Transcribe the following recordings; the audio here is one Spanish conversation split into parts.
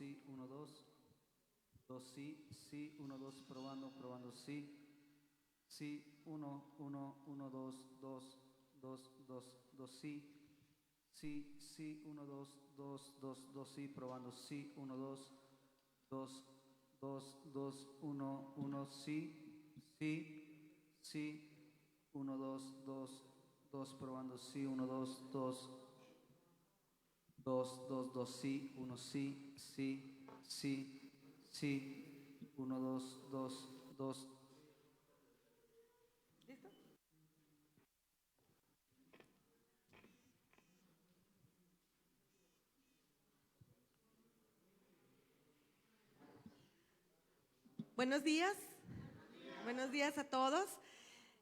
sí, 1, 2. 2, sí, sí, 1, 2, probando, probando, sí. Sí, 1, 1, 1, 2, 2, 2, 2, 2, sí. Sí, sí, 1, 2, 2, 2, 2, sí, probando, sí, 1, 2, 2, 2, 2, 1, 1, sí, sí, sí, 1, 2, 2, 2, probando, sí, 1, 2, 2, 2, 2, 2, sí, 1, sí, sí, sí, sí, 1, 2, 2, 2. ¿Listo? Buenos días. Buenos días a todos.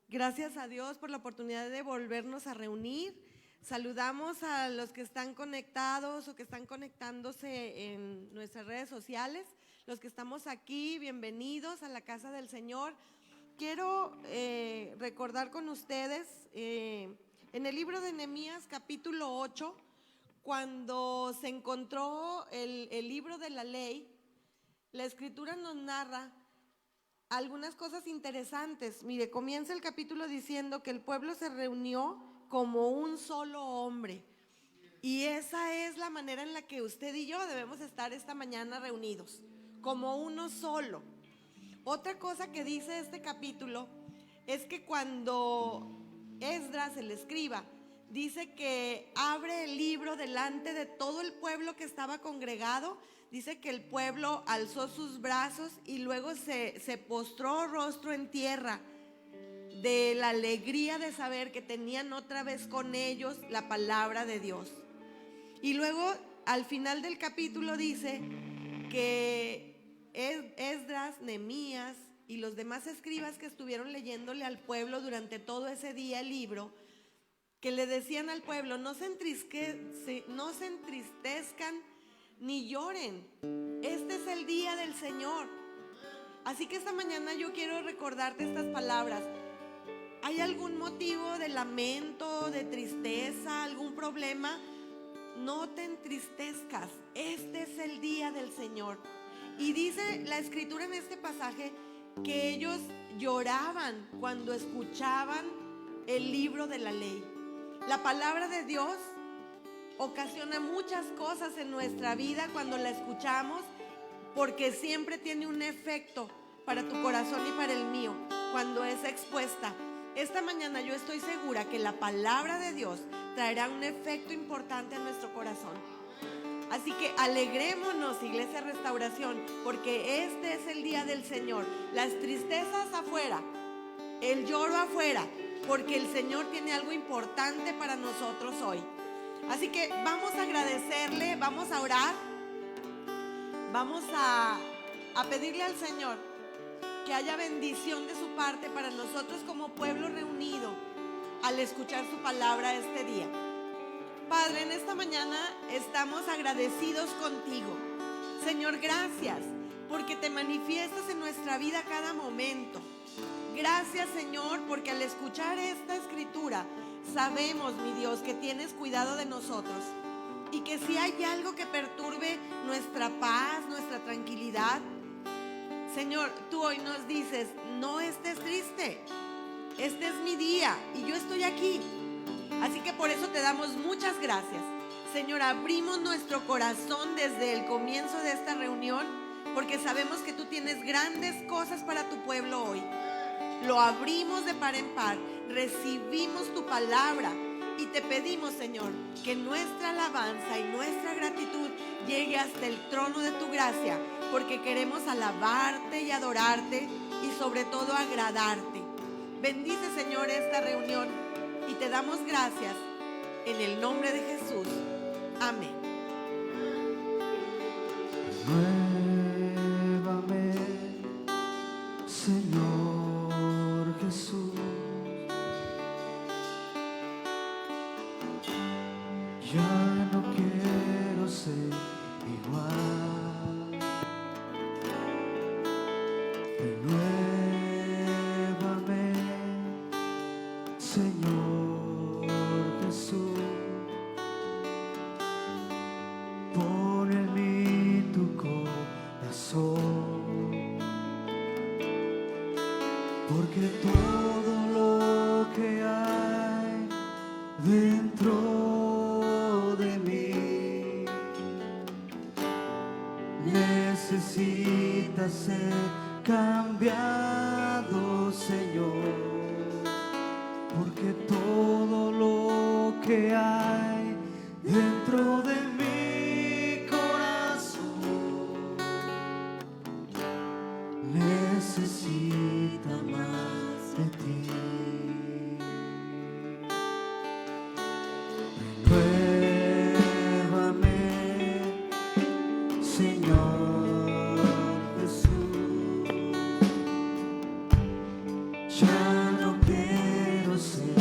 Gracias a Dios por la oportunidad de volvernos a reunir. Saludamos a los que están conectados o que están conectándose en nuestras redes sociales. Los que estamos aquí, bienvenidos a la casa del Señor. Quiero recordar con ustedes en el libro de Nehemías capítulo 8, cuando se encontró el libro de la ley, la escritura nos narra algunas cosas interesantes. Mire, comienza el capítulo diciendo que el pueblo se reunió como un solo hombre. Y esa es la manera en la que usted y yo debemos estar esta mañana reunidos, como uno solo. Otra cosa que dice este capítulo es que cuando Esdras, el escriba, dice que abre el libro delante de todo el pueblo que estaba congregado, dice que el pueblo alzó sus brazos y luego se postró rostro en tierra de la alegría de saber que tenían otra vez con ellos la palabra de Dios. Y luego al final del capítulo dice que Esdras, Nehemías y los demás escribas que estuvieron leyéndole al pueblo durante todo ese día el libro, que le decían al pueblo: no se entristezcan ni lloren, este es el día del Señor. Así que esta mañana yo quiero recordarte estas palabras. ¿Hay algún motivo de lamento, de tristeza, algún problema? No te entristezcas, este es el día del Señor. Y dice la escritura en este pasaje que ellos lloraban cuando escuchaban el libro de la ley. La palabra de Dios ocasiona muchas cosas en nuestra vida cuando la escuchamos, porque siempre tiene un efecto para tu corazón y para el mío cuando es expuesta. Esta mañana yo estoy segura que la palabra de Dios traerá un efecto importante en nuestro corazón. Así que alegrémonos, Iglesia Restauración, porque este es el día del Señor. Las tristezas afuera, el lloro afuera, porque el Señor tiene algo importante para nosotros hoy. Así que vamos a agradecerle, vamos a orar, vamos a pedirle al Señor que haya bendición de su parte para nosotros como pueblo reunido al escuchar su palabra este día. Padre, en esta mañana estamos agradecidos contigo. Señor, gracias porque te manifiestas en nuestra vida cada momento. Gracias, Señor, porque al escuchar esta escritura sabemos, mi Dios, que tienes cuidado de nosotros y que si hay algo que perturbe nuestra paz, nuestra tranquilidad, Señor, tú hoy nos dices: no estés triste, este es mi día y yo estoy aquí. Así que por eso te damos muchas gracias. Señor, abrimos nuestro corazón desde el comienzo de esta reunión, porque sabemos que tú tienes grandes cosas para tu pueblo hoy. Lo abrimos de par en par, recibimos tu palabra y te pedimos, Señor, que nuestra alabanza y nuestra gratitud llegue hasta el trono de tu gracia, porque queremos alabarte y adorarte y sobre todo agradarte. Bendice, Señor, esta reunión y te damos gracias en el nombre de Jesús. Amén. Nuévame, Señor Jesús. Ya no quiero ser igual. Renuévame, Señor Jesús. Pon en mí tu corazón. porque todo lo que hay dentro de mí necesita ser cambiado, Señor, porque todo lo que hay dentro de mi corazón necesita más de ti. Renuévame, Señor Jesús. Ya no quiero ser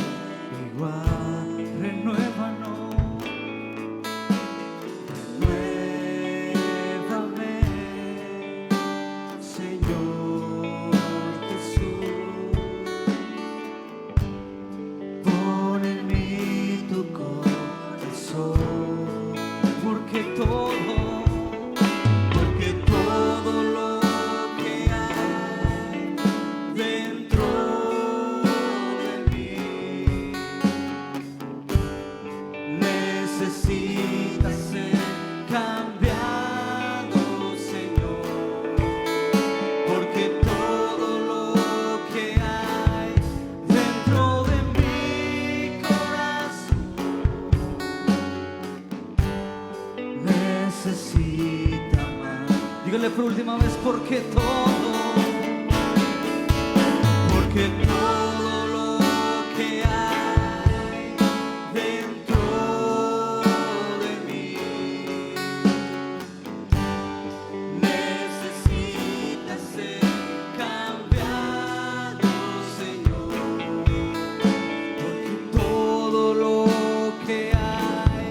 igual. Renuévanos. Renuévame, Señor Jesús. Pon en mí tu corazón, porque todo lo que hay dentro de mí necesita ser cambiado, Señor, porque todo lo que hay dentro de mi corazón necesita más. Dígale por última vez, porque todo lo que hay dentro de mí necesita ser cambiado, Señor, porque todo lo que hay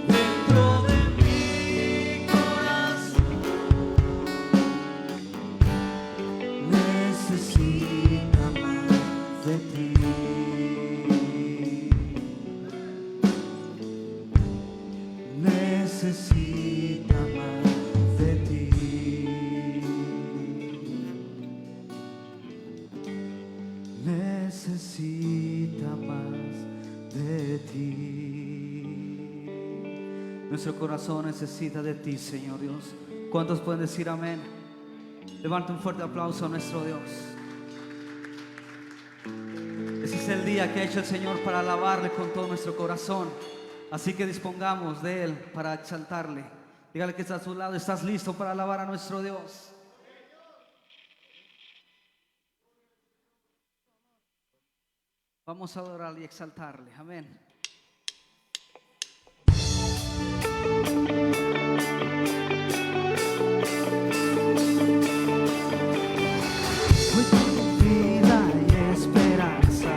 dentro de mi corazón necesita más de ti. Necesita más de ti. Necesita más de ti. Nuestro corazón necesita de ti, Señor Dios. ¿Cuántos pueden decir amén? Levanta un fuerte aplauso a nuestro Dios. Ese es el día que ha hecho el Señor para alabarle con todo nuestro corazón. Así que dispongamos de Él para exaltarle. Dígale que está a su lado. ¿Estás listo para alabar a nuestro Dios? Vamos a adorarle y exaltarle. Amén. Hoy tengo vida y esperanza,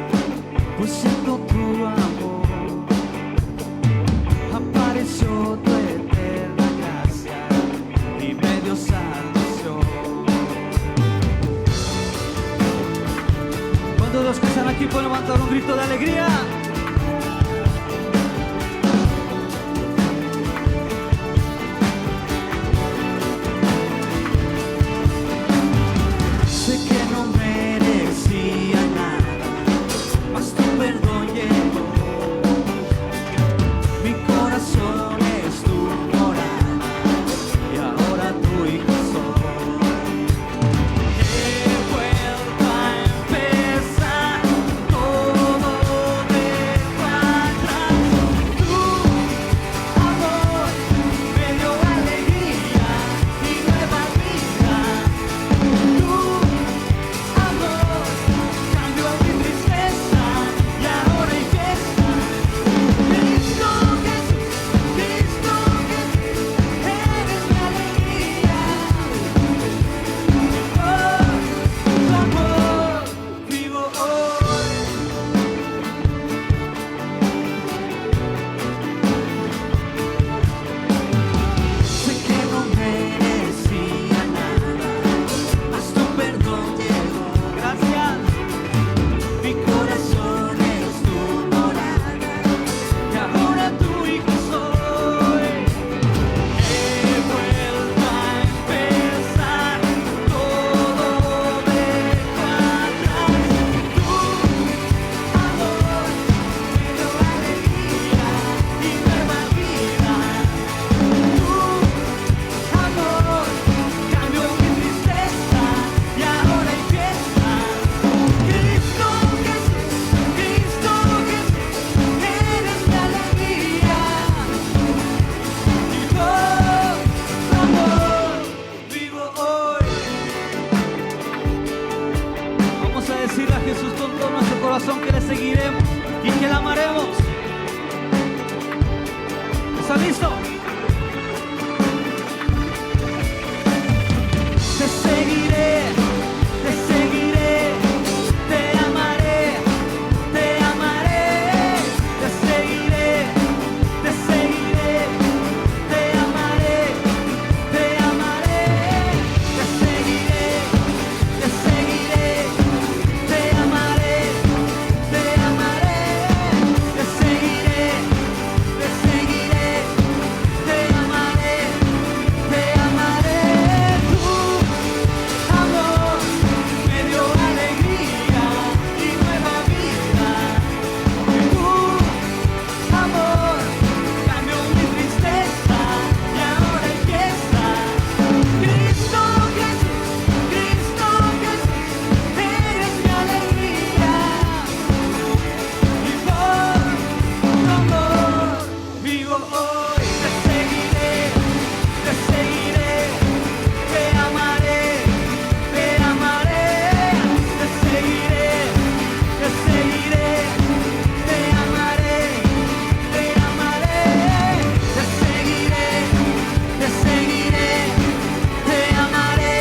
pues siento tu amor. Apareció tu eterna gracia y me dio salvación. Cuando los que están aquí pueden levantar un grito de alegría. Sé que no merecía nada, mas tu perdón llegó. Mi corazón es tu morada y ahora tu hijo soy. He vuelto a empezar todo de Jesús con todo nuestro corazón, que le seguiremos y que le amaremos. ¿Está listo? Te seguiré, te seguiré, te amaré, te amaré, te seguiré, te seguiré, te amaré, te amaré, te seguiré, te seguiré, te amaré, te amaré, te seguiré, te seguiré, te amaré, te amaré. Tu amor me dio alegría y nueva vida. Tu amor cambió mi tristeza y ahora empieza. Cristo Jesús, eres mi alegría. Y por tu amor vivo hoy. Te seguiré, te seguiré, te amaré, te amaré, te seguiré, te seguiré, te amaré, te amaré, te seguiré, te seguiré, te amaré,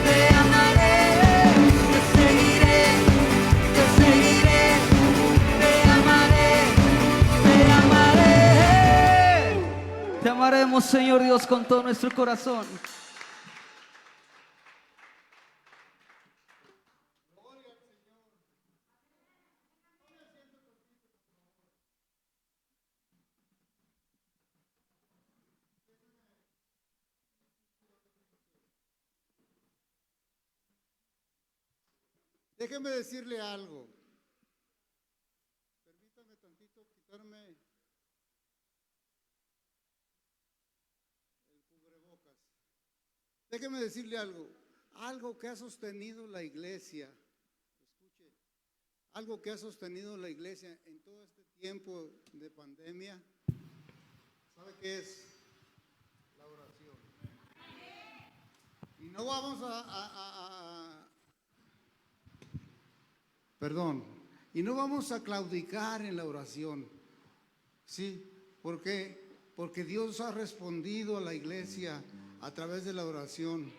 te amaré, te seguiré, te seguiré, te amaré, te amaré. Te amaremos, Señor Dios, con todo nuestro corazón. Déjeme decirle algo. Permítame tantito quitarme el cubrebocas. Déjeme decirle algo. Algo que ha sostenido la iglesia. Escuche. Algo que ha sostenido la iglesia en todo este tiempo de pandemia. ¿Sabe qué es? La oración. Y no vamos y no vamos a claudicar en la oración, ¿sí? ¿Por qué? Porque Dios ha respondido a la iglesia a través de la oración.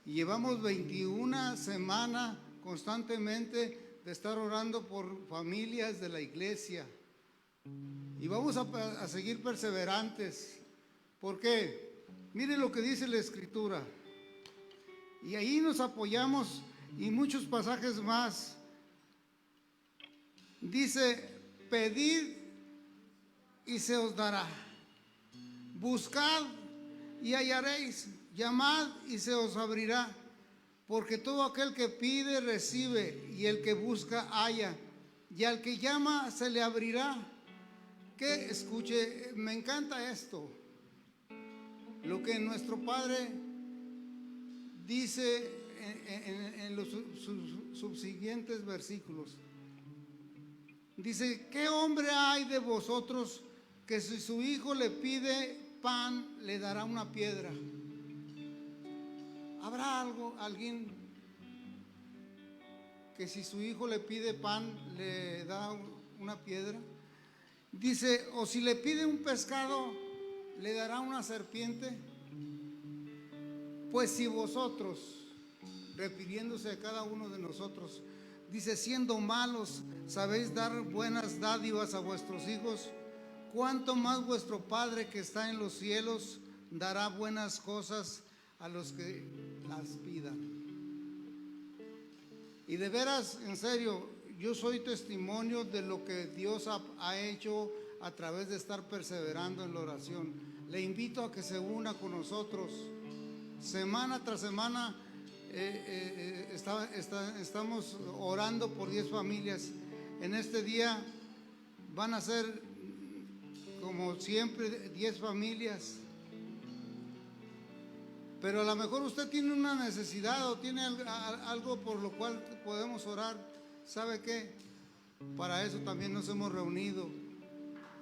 Y llevamos 21 semanas constantemente de estar orando por familias de la iglesia. Y vamos a seguir perseverantes. ¿Por qué? Mire lo que dice la Escritura. Y ahí nos apoyamos y muchos pasajes más. Dice, pedid y se os dará. Buscad y hallaréis. Llamad y se os abrirá. Porque todo aquel que pide recibe, y el que busca halla, y al que llama se le abrirá. Que escuche, me encanta esto. Lo que nuestro Padre dice en los subsiguientes versículos. Dice, ¿qué hombre hay de vosotros que si su hijo le pide pan, le dará una piedra? ¿Habrá alguien que si su hijo le pide pan, le da una piedra? Dice, o si le pide un pescado, ¿le dará una serpiente? Pues si vosotros, refiriéndose a cada uno de nosotros, dice, siendo malos, sabéis dar buenas dádivas a vuestros hijos, ¿cuánto más vuestro Padre que está en los cielos dará buenas cosas a los que las pidan? Y de veras, en serio, yo soy testimonio de lo que Dios ha hecho a través de estar perseverando en la oración. Le invito a que se una con nosotros. Semana tras semana estamos orando por 10 familias. En este día van a ser, como siempre, 10 familias. Pero a lo mejor usted tiene una necesidad o tiene algo por lo cual podemos orar. ¿Sabe qué? Para eso también nos hemos reunido,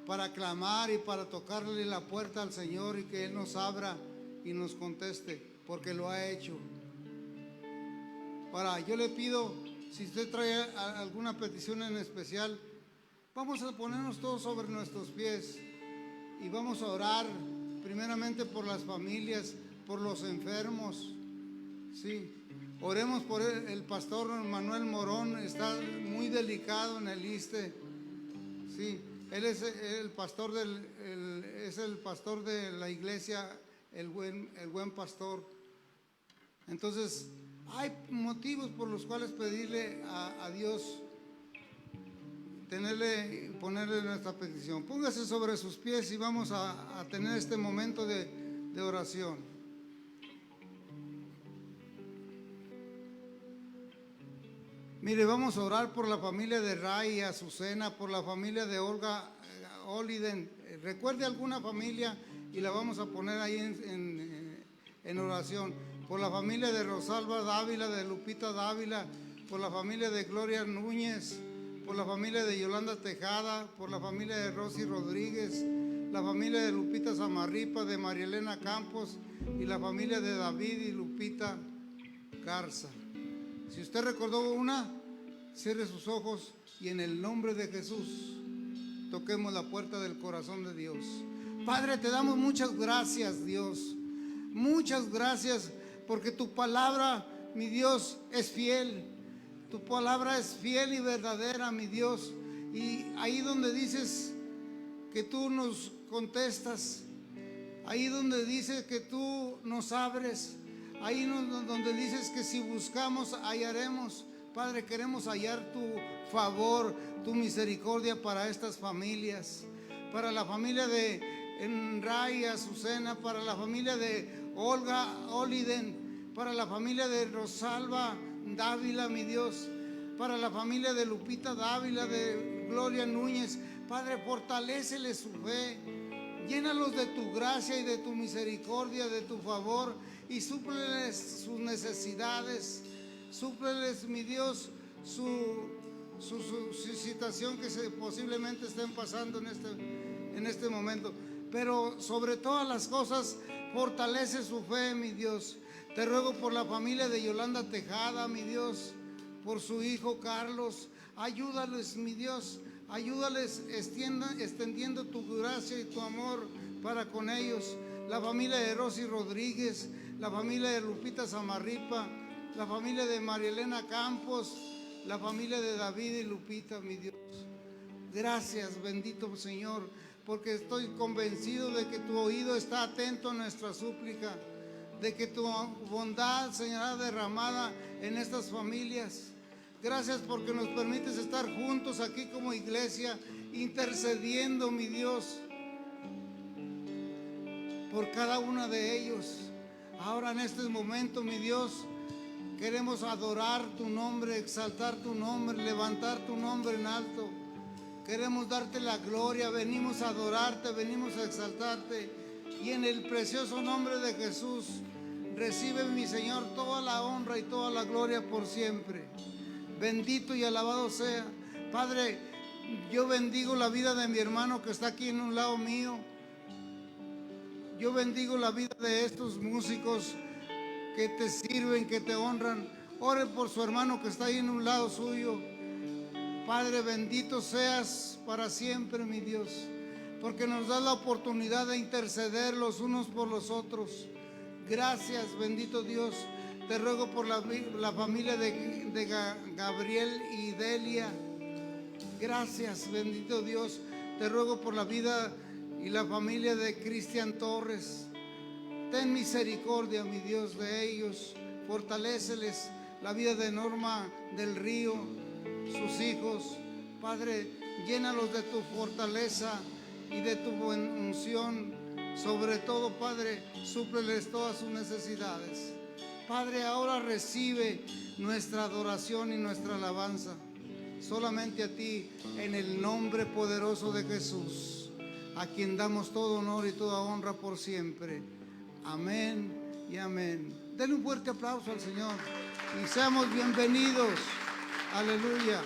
para clamar y para tocarle la puerta al Señor y que Él nos abra y nos conteste, porque lo ha hecho. Yo le pido Si usted trae alguna petición en especial, vamos a ponernos todos sobre nuestros pies y vamos a orar primeramente por las familias, por los enfermos. Sí, oremos por el pastor Manuel Morón, está muy delicado en el ISSSTE. Sí, él es el pastor es el pastor de la iglesia, el buen pastor. Entonces, hay motivos por los cuales pedirle a Dios, ponerle nuestra petición. Póngase sobre sus pies y vamos a tener este momento de oración. Mire, vamos a orar por la familia de Ray y Azucena, por la familia de Olga Oliden. Recuerde alguna familia y la vamos a poner ahí en oración. Por la familia de Rosalba Dávila, de Lupita Dávila, por la familia de Gloria Núñez, por la familia de Yolanda Tejada, por la familia de Rosy Rodríguez, la familia de Lupita Zamarripa, de María Elena Campos y la familia de David y Lupita Garza. Si usted recordó una, cierre sus ojos y en el nombre de Jesús toquemos la puerta del corazón de Dios. Padre, te damos muchas gracias, Dios. Muchas gracias porque tu palabra, mi Dios, es fiel. Tu palabra es fiel y verdadera, mi Dios. Y ahí donde dices que tú nos contestas, ahí donde dices que tú nos abres, ahí donde dices que si buscamos, hallaremos. Padre, queremos hallar tu favor, tu misericordia para estas familias. Para la familia de Ray, Azucena, para la familia de Olga Oliden, para la familia de Rosalba Dávila, mi Dios, para la familia de Lupita Dávila, de Gloria Núñez. Padre, fortaléceles su fe, llénalos de tu gracia y de tu misericordia, de tu favor, y súpleles sus necesidades, súpleles, mi Dios, su situación que posiblemente estén pasando en este momento. Pero sobre todas las cosas, fortalece su fe, mi Dios. Te ruego por la familia de Yolanda Tejada, mi Dios, por su hijo Carlos. Ayúdales, mi Dios, ayúdales extendiendo tu gracia y tu amor para con ellos. La familia de Rosy Rodríguez, la familia de Lupita Zamarripa, la familia de María Elena Campos, la familia de David y Lupita, mi Dios. Gracias, bendito Señor, porque estoy convencido de que tu oído está atento a nuestra súplica, de que tu bondad, Señor, derramada en estas familias. Gracias porque nos permites estar juntos aquí como iglesia, intercediendo, mi Dios, por cada uno de ellos. Ahora en este momento, mi Dios, queremos adorar tu nombre, exaltar tu nombre, levantar tu nombre en alto. Queremos darte la gloria, venimos a adorarte, venimos a exaltarte. Y en el precioso nombre de Jesús, recibe, mi Señor, toda la honra y toda la gloria por siempre. Bendito y alabado sea. Padre, yo bendigo la vida de mi hermano que está aquí en un lado mío. Yo bendigo la vida de estos músicos que te sirven, que te honran. Ore por su hermano que está ahí en un lado suyo. Padre, bendito seas para siempre, mi Dios, porque nos das la oportunidad de interceder los unos por los otros. Gracias, bendito Dios. Te ruego por la familia de Gabriel y Delia. Gracias, bendito Dios. Te ruego por la vida y la familia de Cristian Torres. Ten misericordia, mi Dios, de ellos. Fortaléceles la vida de Norma del Río, sus hijos. Padre, llénalos de tu fortaleza y de tu unción. Sobre todo, Padre, súpleles todas sus necesidades. Padre, ahora recibe nuestra adoración y nuestra alabanza. Solamente a ti, en el nombre poderoso de Jesús, a quien damos todo honor y toda honra por siempre. Amén y amén. Denle un fuerte aplauso al Señor y seamos bienvenidos. Aleluya.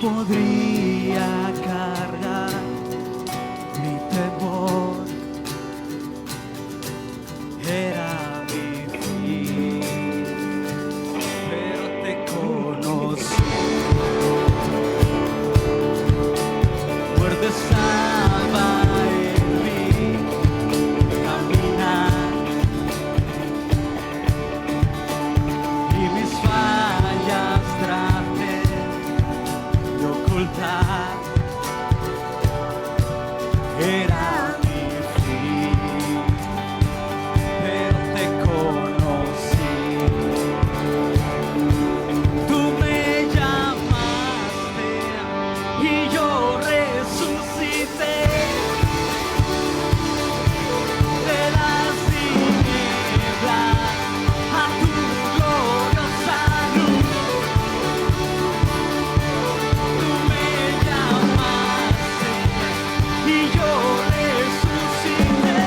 podría cargar mi temor, era mi fin, pero te conocí. Fuerte salva en mí caminar y mis fallas traté de ocultar. Era mi fin, pero te conocí. Tú me llamaste y yo resucité de las tinieblas a tu gloriosa luz. Tú me llamaste y yo resucité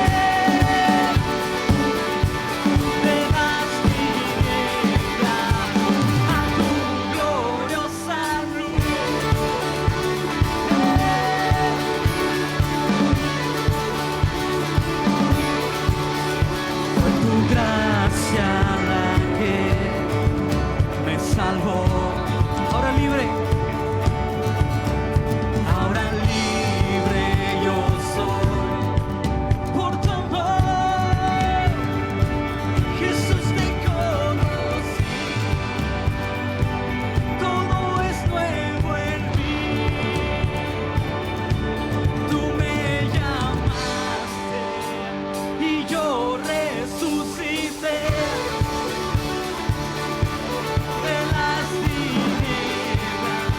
de las tinieblas a tu gloriosa luz. Fue tu gracia la que me salvó. Ahora libre, ahora libre yo soy por tu amor. Jesús, te conocí, todo es nuevo en mí. Tú me llamaste y yo resucité de las tinieblas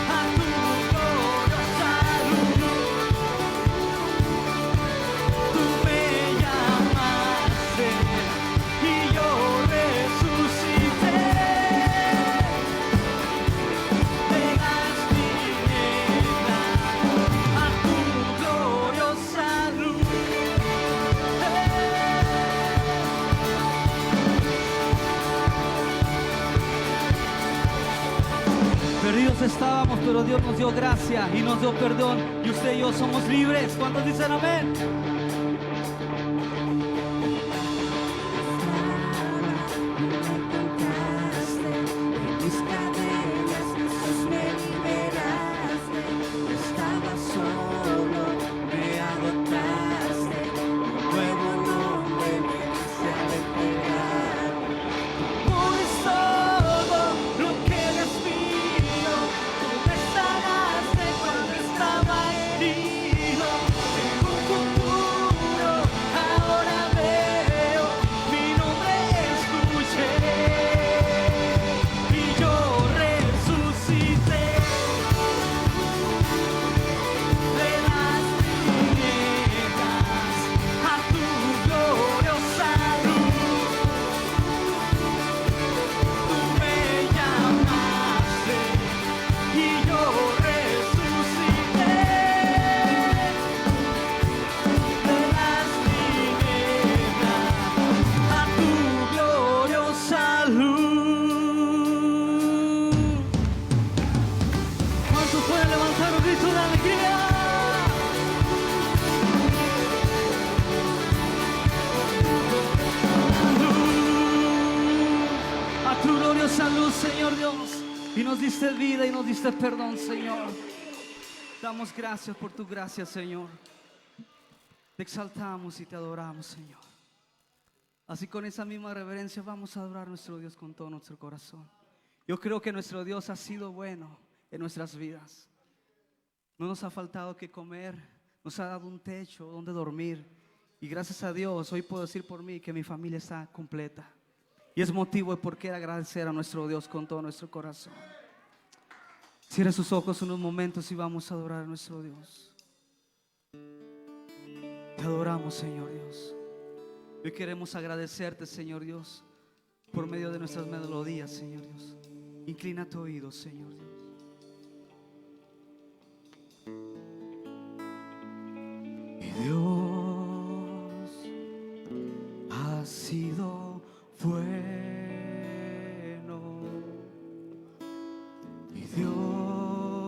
a tu gloriosa luz. Tú me llamaste y yo resucité de las tinieblas a tu gloriosa luz. Perdidos estábamos, pero Dios nos dio gracia y nos dio perdón, y usted y yo somos libres. ¿Cuántos dicen amén? Mis cadenas, Jesús, me liberaste. Estaba solo, me adoptaste. Un nuevo nombre me diste al entregar. Por todo lo que eres mío, tú me sanaste cuando estaba herido. Tengo un futuro, ahora veo, mi nombre escuché y yo resucité de las tinieblas a tu gloriosa luz. Tú me llamaste y yo resucité de las tinieblas a tu gloriosa luz. ¿Cuántos pueden levantar un grito de alegría? A tu gloriosa luz, Señor Dios, y nos diste vida y nos diste perdón, Señor. Damos gracias por tu gracia, Señor. Te exaltamos y te adoramos, Señor. Así, con esa misma reverencia vamos a adorar a nuestro Dios con todo nuestro corazón. Yo creo que nuestro Dios ha sido bueno en nuestras vidas. No nos ha faltado que comer, nos ha dado un techo donde dormir, y gracias a Dios hoy puedo decir por mí que mi familia está completa, y es motivo de por qué agradecer a nuestro Dios con todo nuestro corazón. Cierre sus ojos unos momentos y vamos a adorar a nuestro Dios. Te adoramos, Señor Dios. Hoy queremos agradecerte, Señor Dios, por medio de nuestras melodías, Señor Dios. Inclina tu oído, Señor Dios. Mi Dios ha sido bueno. Mi Dios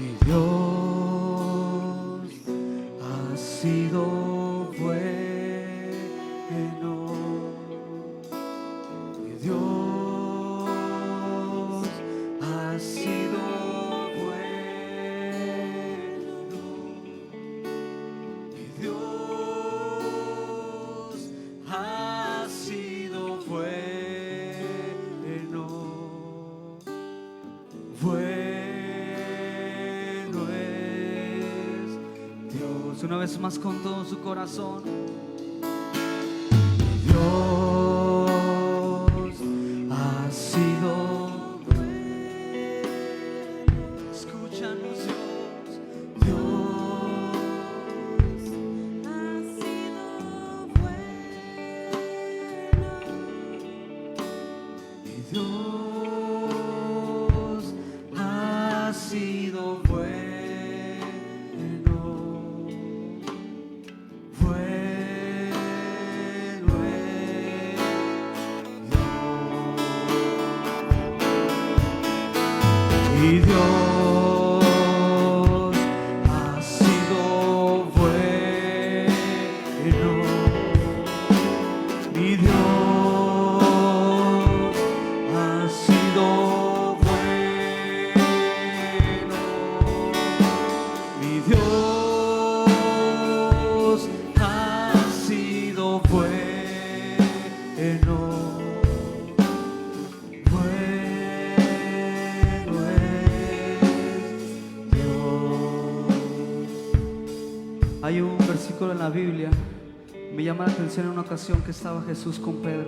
Mi Dios ha sido bueno. Mi Dios ha sido bueno. Mi Dios ha sido bueno. Bueno es Dios. Una vez más con todo su corazón. Mi Dios ha sido bueno. Escúchanos, Dios. Dios Ha sido bueno. Mi Dios ha sido bueno. Bueno es Dios. Mi Dios ha sido bueno. Mi Dios ha sido bueno. Mi Dios ha sido bueno. Bueno es Dios. Hay un versículo en la Biblia, me llama la atención en una ocasión que estaba Jesús con Pedro.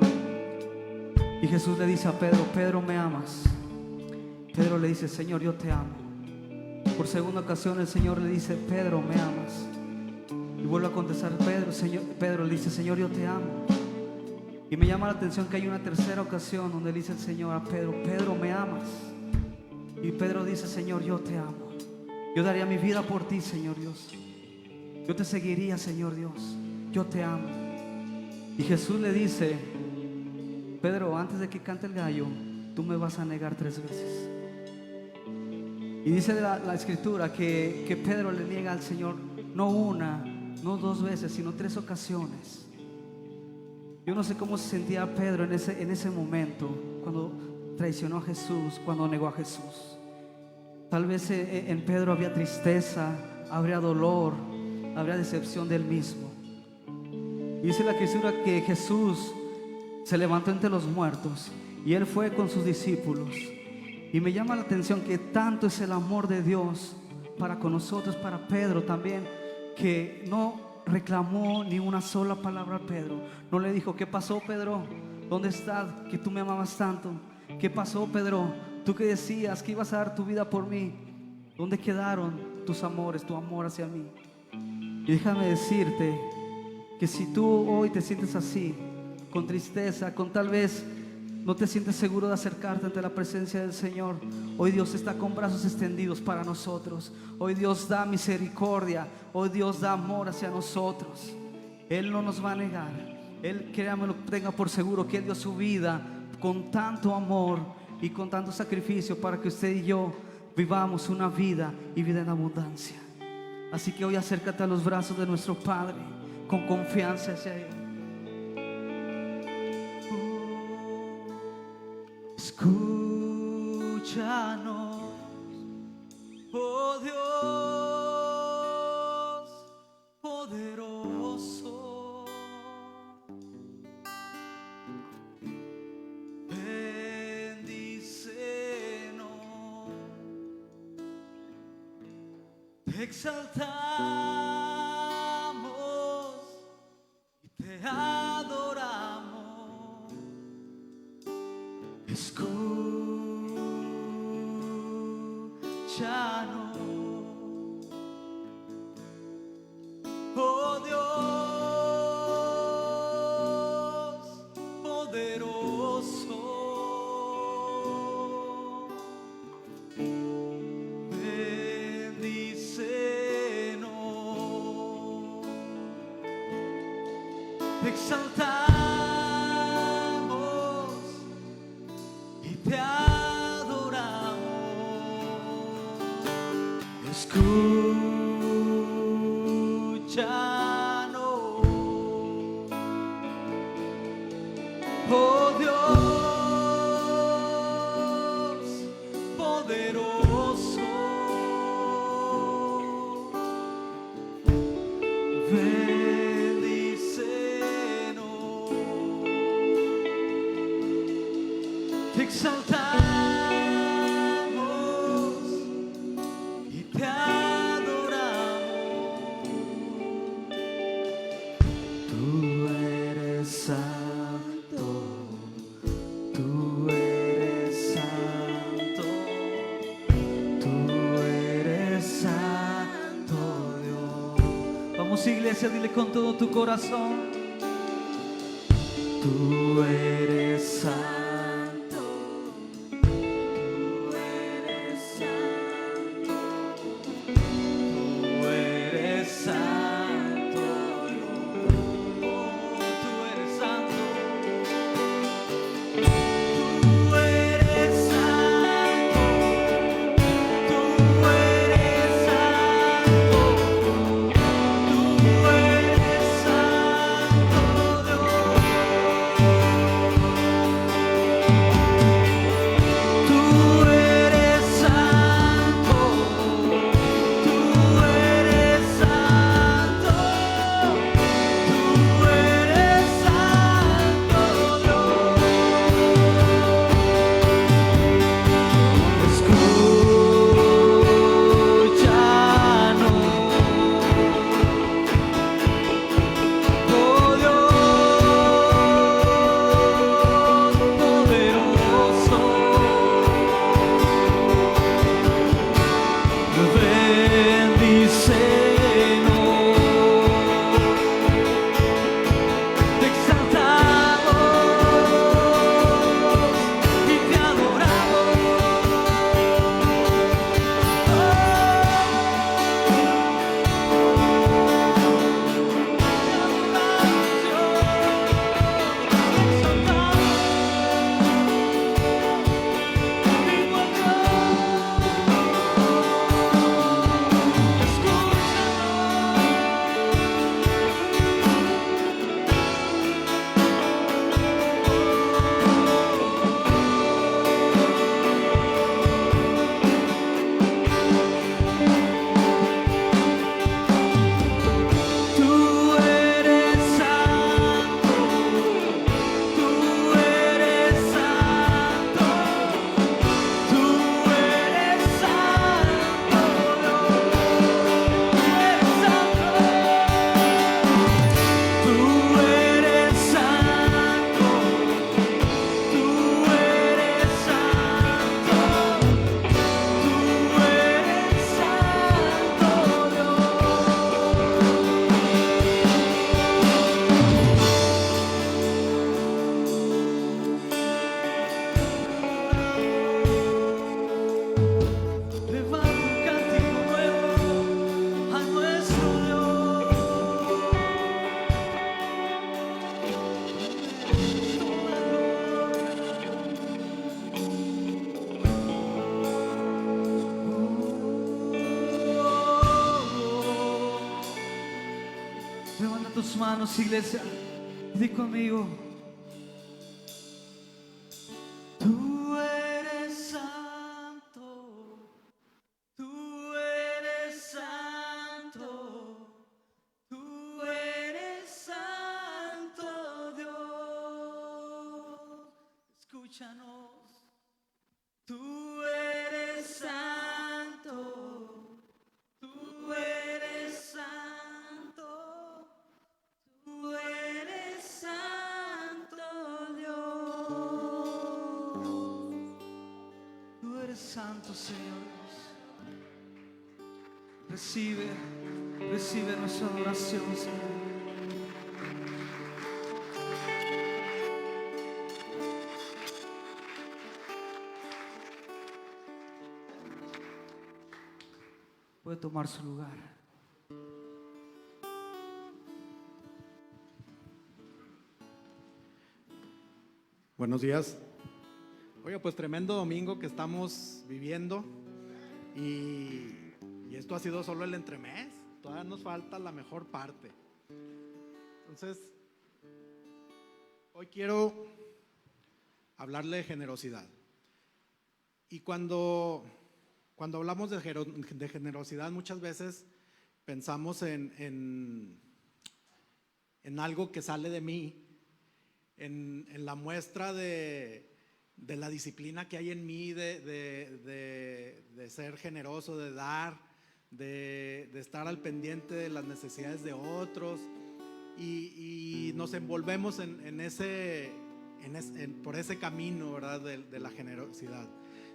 Y Jesús le dice a Pedro: Pedro, ¿me amas? Pedro le dice: Señor, yo te amo. Por segunda ocasión el Señor le dice: Pedro, ¿me amas? Y vuelve a contestar Pedro le dice: Señor, yo te amo. Y me llama la atención que hay una tercera ocasión donde le dice el Señor a Pedro: Pedro, ¿me amas? Y Pedro dice: Señor, yo te amo. Yo daría mi vida por ti, Señor Dios. Yo te seguiría, Señor Dios. Yo te amo. Y Jesús le dice: Pedro, antes de que cante el gallo, tú me vas a negar 3 veces. Y dice la escritura que Pedro le niega al Señor no una, no 2 veces, sino 3 ocasiones. Yo no sé cómo se sentía Pedro en ese momento, cuando traicionó a Jesús, cuando negó a Jesús. Tal vez en Pedro había tristeza, habría dolor, habría decepción de él mismo. Y dice la escritura que Jesús se levantó entre los muertos y él fue con sus discípulos. Y me llama la atención que tanto es el amor de Dios para con nosotros, para Pedro también, que no reclamó ni una sola palabra a Pedro. No le dijo: ¿qué pasó, Pedro? ¿Dónde estás? Que tú me amabas tanto. ¿Qué pasó, Pedro? Tú que decías que ibas a dar tu vida por mí. ¿Dónde quedaron tus amores, tu amor hacia mí? Y déjame decirte que si tú hoy te sientes así, con tristeza, con tal vez no te sientes seguro de acercarte ante la presencia del Señor, hoy Dios está con brazos extendidos para nosotros. Hoy Dios da misericordia, hoy Dios da amor hacia nosotros. Él no nos va a negar. Él, créamelo, tenga por seguro que Él dio su vida con tanto amor y con tanto sacrificio para que usted y yo vivamos una vida y vida en abundancia. Así que hoy acércate a los brazos de nuestro Padre con confianza hacia Él. Escúchanos, oh Dios poderoso. Bendícenos, te exaltamos y te adoramos. Escúchanos, oh Dios poderoso. Bendícenos, te exaltamos y te adoramos. escúchanos. Oh Dios poderoso, bendícenos, te exaltamos y te adoramos. Tú eres santo, tú eres santo, tú eres santo Dios. Vamos, iglesia, dile con todo tu corazón. Tú eres santo, tú eres santo, tú eres santo Dios. Oh, tú eres santo. Tú eres santo, tú eres santo, tú eres santo Dios. Tú eres santo, tú eres santo, tú eres santo Dios. Escúchanos, oh Dios poderoso, bendícenos, te exaltamos y te adoramos. Tú eres santo, tú eres santo, tú eres santo, tú eres santo, tú eres santo, tú eres santo, Dios. Levanta un cántico nuevo a nuestro Dios. Levanta tus manos, iglesia, y di conmigo. Tú eres santo, tú eres santo, tú eres santo Dios. Escúchanos. Tú eres santo, tú eres santo, tú eres santo Dios. Tú eres santo, Señor. Recibe nuestra adoración, Señor. Puede tomar su lugar. Buenos días. Oiga, pues tremendo domingo que estamos viviendo y esto ha sido solo el entremés. todavía nos falta la mejor parte. Entonces, hoy quiero hablarle de generosidad. Y cuando hablamos de generosidad, muchas veces pensamos en algo que sale de mí, en la muestra de la disciplina que hay en mí, de ser generoso, de dar, de estar al pendiente de las necesidades de otros, y nos envolvemos por ese camino, ¿verdad?, de la generosidad.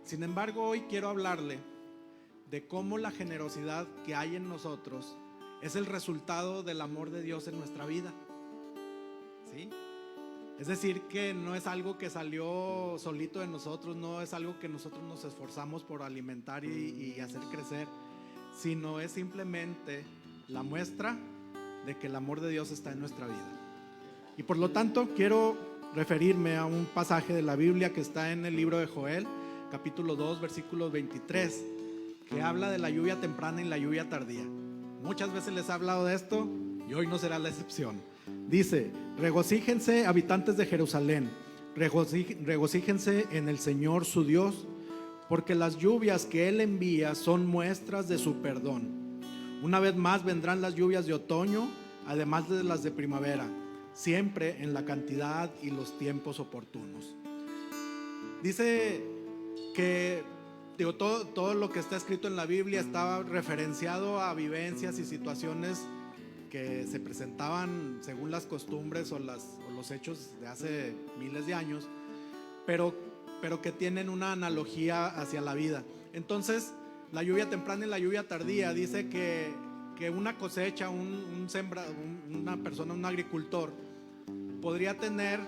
Sin embargo, hoy quiero hablarle de cómo la generosidad que hay en nosotros es el resultado del amor de Dios en nuestra vida, ¿sí? Es decir, que no es algo que salió solito de nosotros, no es algo que nosotros nos esforzamos por alimentar y hacer crecer, sino es simplemente la muestra de que el amor de Dios está en nuestra vida. Y por lo tanto, quiero referirme a un pasaje de la Biblia que está en el libro de Joel, capítulo 2, versículo 23, que habla de la lluvia temprana y la lluvia tardía. Muchas veces les he hablado de esto y hoy no será la excepción. Dice: regocíjense, habitantes de Jerusalén, regocíjense en el Señor su Dios, porque las lluvias que Él envía son muestras de su perdón. Una vez más vendrán las lluvias de otoño, además de las de primavera, siempre en la cantidad y los tiempos oportunos. Dice que todo lo que está escrito en la Biblia estaba referenciado a vivencias y situaciones que se presentaban según las costumbres o los hechos de hace miles de años, pero que tienen una analogía hacia la vida. Entonces, la lluvia temprana y la lluvia tardía dice que una cosecha, una persona, un agricultor, podría tener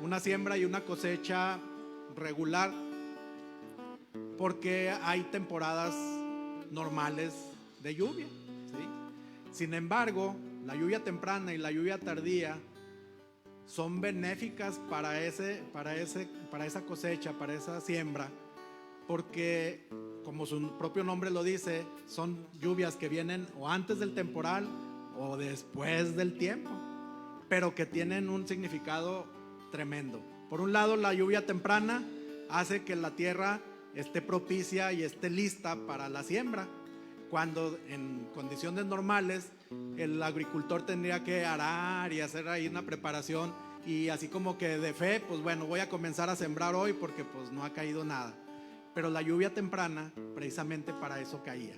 una siembra y una cosecha regular, porque hay temporadas normales de lluvia, ¿sí? Sin embargo, la lluvia temprana y la lluvia tardía son benéficas para esa cosecha, para esa siembra, porque, como su propio nombre lo dice, son lluvias que vienen o antes del temporal o después del tiempo, pero que tienen un significado tremendo. Por un lado, la lluvia temprana hace que la tierra esté propicia y esté lista para la siembra, cuando en condiciones normales el agricultor tendría que arar y hacer ahí una preparación, y así como que de fe, pues bueno, voy a comenzar a sembrar hoy porque pues no ha caído nada. Pero la lluvia temprana precisamente para eso caía,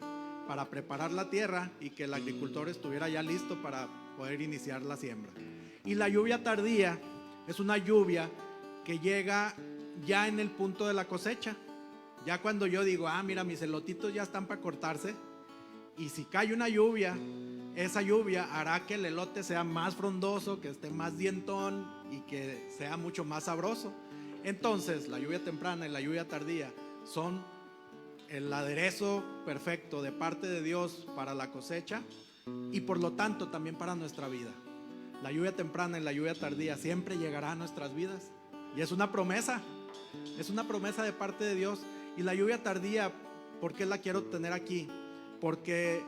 para preparar la tierra y que el agricultor estuviera ya listo para poder iniciar la siembra. Y la lluvia tardía es una lluvia que llega ya en el punto de la cosecha, ya cuando yo digo, mira, mis elotitos ya están para cortarse, y si cae una lluvia, esa lluvia hará que el elote sea más frondoso, que esté más dientón y que sea mucho más sabroso. Entonces, la lluvia temprana y la lluvia tardía son el aderezo perfecto de parte de Dios para la cosecha, y por lo tanto también para nuestra vida. La lluvia temprana y la lluvia tardía siempre llegará a nuestras vidas, y es una promesa de parte de Dios. Y la lluvia tardía, ¿por qué la quiero tener aquí? Porque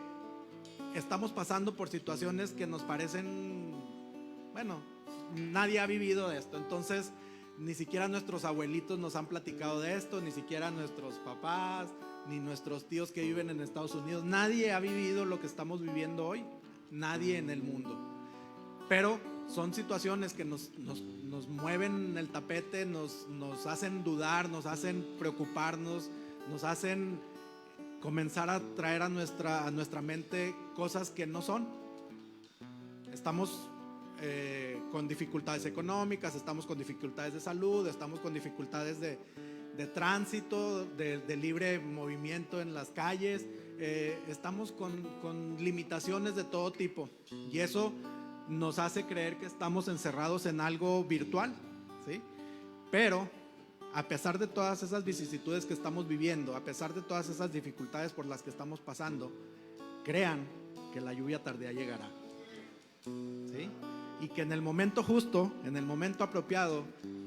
estamos pasando por situaciones que nos parecen, bueno, nadie ha vivido esto. Entonces, ni siquiera nuestros abuelitos nos han platicado de esto, ni siquiera nuestros papás, ni nuestros tíos que viven en Estados Unidos. Nadie ha vivido lo que estamos viviendo hoy, nadie en el mundo. Pero son situaciones que nos mueven el tapete, nos hacen dudar, nos hacen preocuparnos, nos hacen comenzar a traer a nuestra mente cosas que no son. Estamos con dificultades económicas, estamos con dificultades de salud, estamos con dificultades de tránsito, de libre movimiento en las calles, estamos con limitaciones de todo tipo, y eso nos hace creer que estamos encerrados en algo virtual, ¿sí? Pero a pesar de todas esas vicisitudes que estamos viviendo, a pesar de todas esas dificultades por las que estamos pasando, crean que la lluvia tardía llegará, ¿sí? Y que en el momento justo, en el momento apropiado,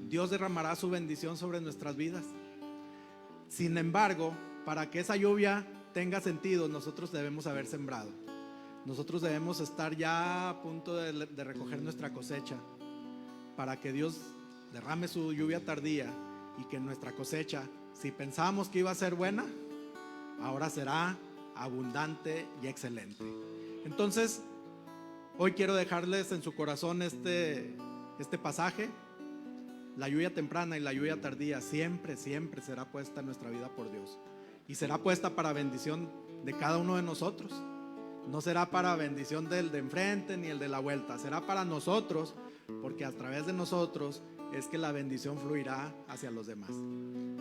Dios derramará su bendición sobre nuestras vidas. Sin embargo, para que esa lluvia tenga sentido, nosotros debemos haber sembrado. nosotros debemos estar ya a punto de recoger nuestra cosecha, para que Dios derrame su lluvia tardía y que nuestra cosecha, si pensábamos que iba a ser buena, ahora será abundante y excelente. Entonces, hoy quiero dejarles en su corazón este pasaje. La lluvia temprana y la lluvia tardía siempre será puesta en nuestra vida por Dios, y será puesta para bendición de cada uno de nosotros. No será para bendición del de enfrente ni el de la vuelta, será para nosotros, porque a través de nosotros es que la bendición fluirá hacia los demás.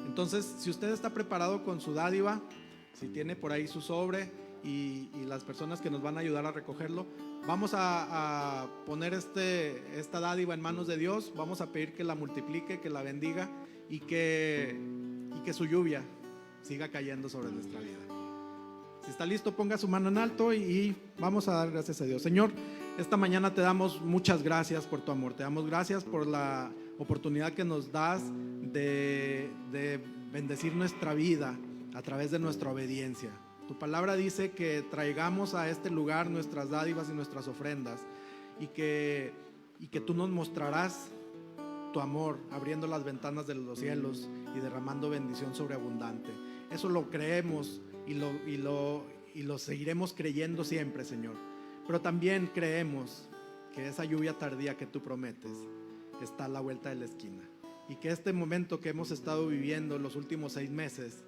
Entonces, si usted está preparado con su dádiva, si tiene por ahí su sobre y las personas que nos van a ayudar a recogerlo, vamos a poner esta dádiva en manos de Dios. Vamos a pedir que la multiplique, que la bendiga y que su lluvia siga cayendo sobre nuestra vida. Si está listo, ponga su mano en alto y vamos a dar gracias a Dios. Señor, esta mañana te damos muchas gracias por tu amor. Te damos gracias por la oportunidad que nos das de bendecir nuestra vida a través de nuestra obediencia. Tu palabra dice que traigamos a este lugar nuestras dádivas y nuestras ofrendas, y que tú nos mostrarás tu amor, abriendo las ventanas de los cielos y derramando bendición sobreabundante. Eso lo creemos y lo seguiremos creyendo siempre, Señor. Pero también creemos que esa lluvia tardía que tú prometes está a la vuelta de la esquina, y que este momento que hemos estado viviendo los últimos 6 meses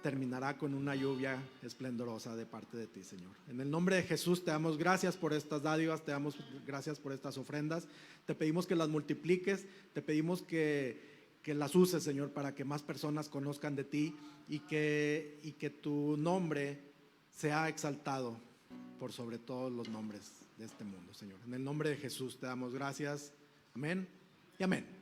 terminará con una lluvia esplendorosa de parte de ti, Señor. En el nombre de Jesús te damos gracias por estas dádivas, te damos gracias por estas ofrendas. Te pedimos que las multipliques, te pedimos que las uses, Señor, para que más personas conozcan de ti, y que tu nombre sea exaltado por sobre todos los nombres de este mundo, Señor. En el nombre de Jesús te damos gracias. Amén y amén.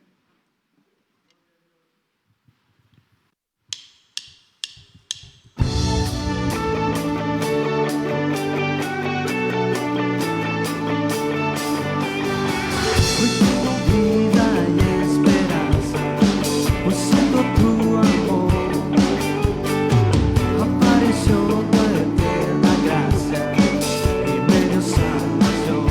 Gracia y medio salvación.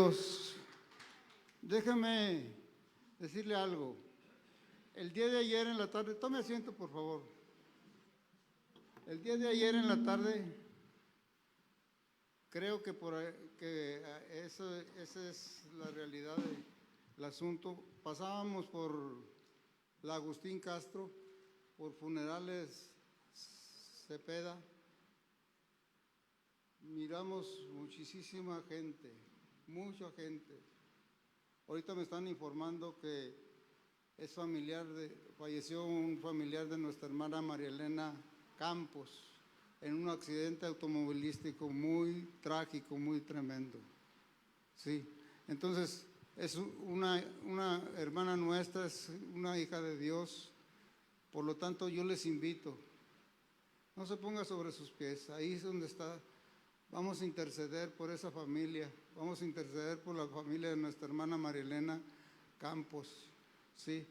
Dios. Déjeme decirle algo. El día de ayer en la tarde, tome asiento por favor. El día de ayer en la tarde, creo que, esa es la realidad del asunto. Pasábamos por la Agustín Castro, por Funerales Cepeda. Miramos muchísima gente, mucha gente. Ahorita me están informando que es falleció un familiar de nuestra hermana María Elena Campos en un accidente automovilístico muy trágico, muy tremendo. Sí, entonces es una hermana nuestra, es una hija de Dios. Por lo tanto, yo les invito, no se ponga sobre sus pies, ahí es donde está. Vamos a interceder por esa familia, vamos a interceder por la familia de nuestra hermana María Elena Campos. Sí,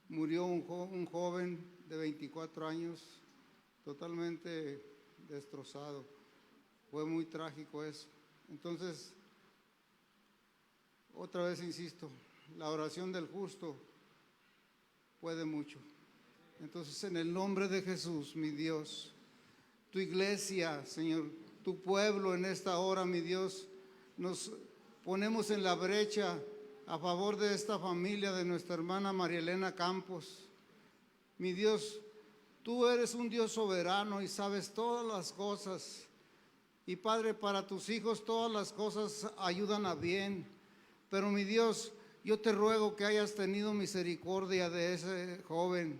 murió un joven de 24 años, totalmente destrozado. Fue muy trágico eso. Entonces, otra vez insisto, la oración del justo puede mucho. Entonces, en el nombre de Jesús, mi Dios, tu iglesia, Señor, tu pueblo en esta hora, mi Dios, nos ponemos en la brecha a favor de esta familia de nuestra hermana María Elena Campos. Mi Dios, tú eres un Dios soberano y sabes todas las cosas. Y Padre, para tus hijos todas las cosas ayudan a bien. Pero mi Dios, yo te ruego que hayas tenido misericordia de ese joven,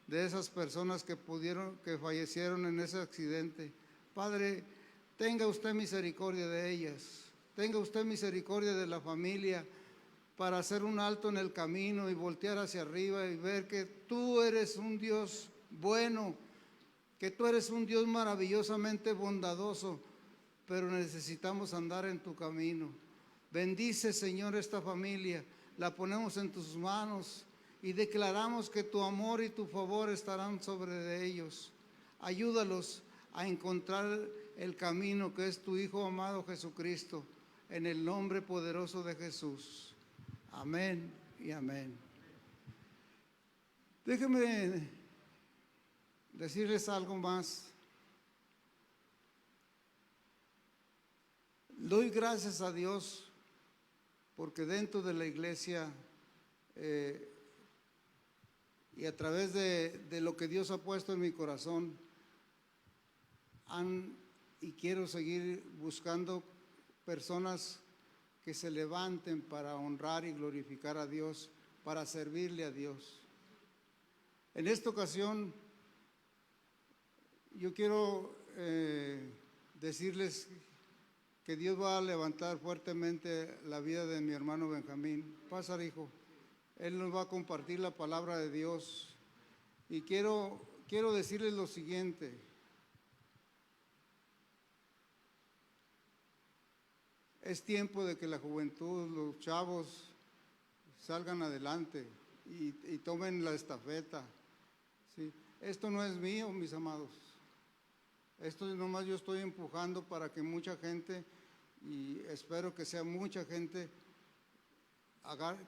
de esas personas que fallecieron en ese accidente. Padre, tenga usted misericordia de ellas, tenga usted misericordia de la familia, para hacer un alto en el camino y voltear hacia arriba y ver que tú eres un Dios bueno, que tú eres un Dios maravillosamente bondadoso, pero necesitamos andar en tu camino. Bendice, Señor, esta familia, la ponemos en tus manos y declaramos que tu amor y tu favor estarán sobre de ellos. Ayúdalos a encontrar el camino que es tu Hijo amado Jesucristo, en el nombre poderoso de Jesús. Amén y amén. Déjenme decirles algo más. Doy gracias a Dios porque dentro de la iglesia y a través de lo que Dios ha puesto en mi corazón, y quiero seguir buscando personas que se levanten para honrar y glorificar a Dios, para servirle a Dios. En esta ocasión, yo quiero decirles que Dios va a levantar fuertemente la vida de mi hermano Benjamín. Pasa, hijo. Él nos va a compartir la palabra de Dios. Y quiero decirles lo siguiente. Es tiempo de que la juventud, los chavos, salgan adelante y tomen la estafeta. ¿Sí? Esto no es mío, mis amados. Esto nomás yo estoy empujando para que mucha gente, y espero que sea mucha gente,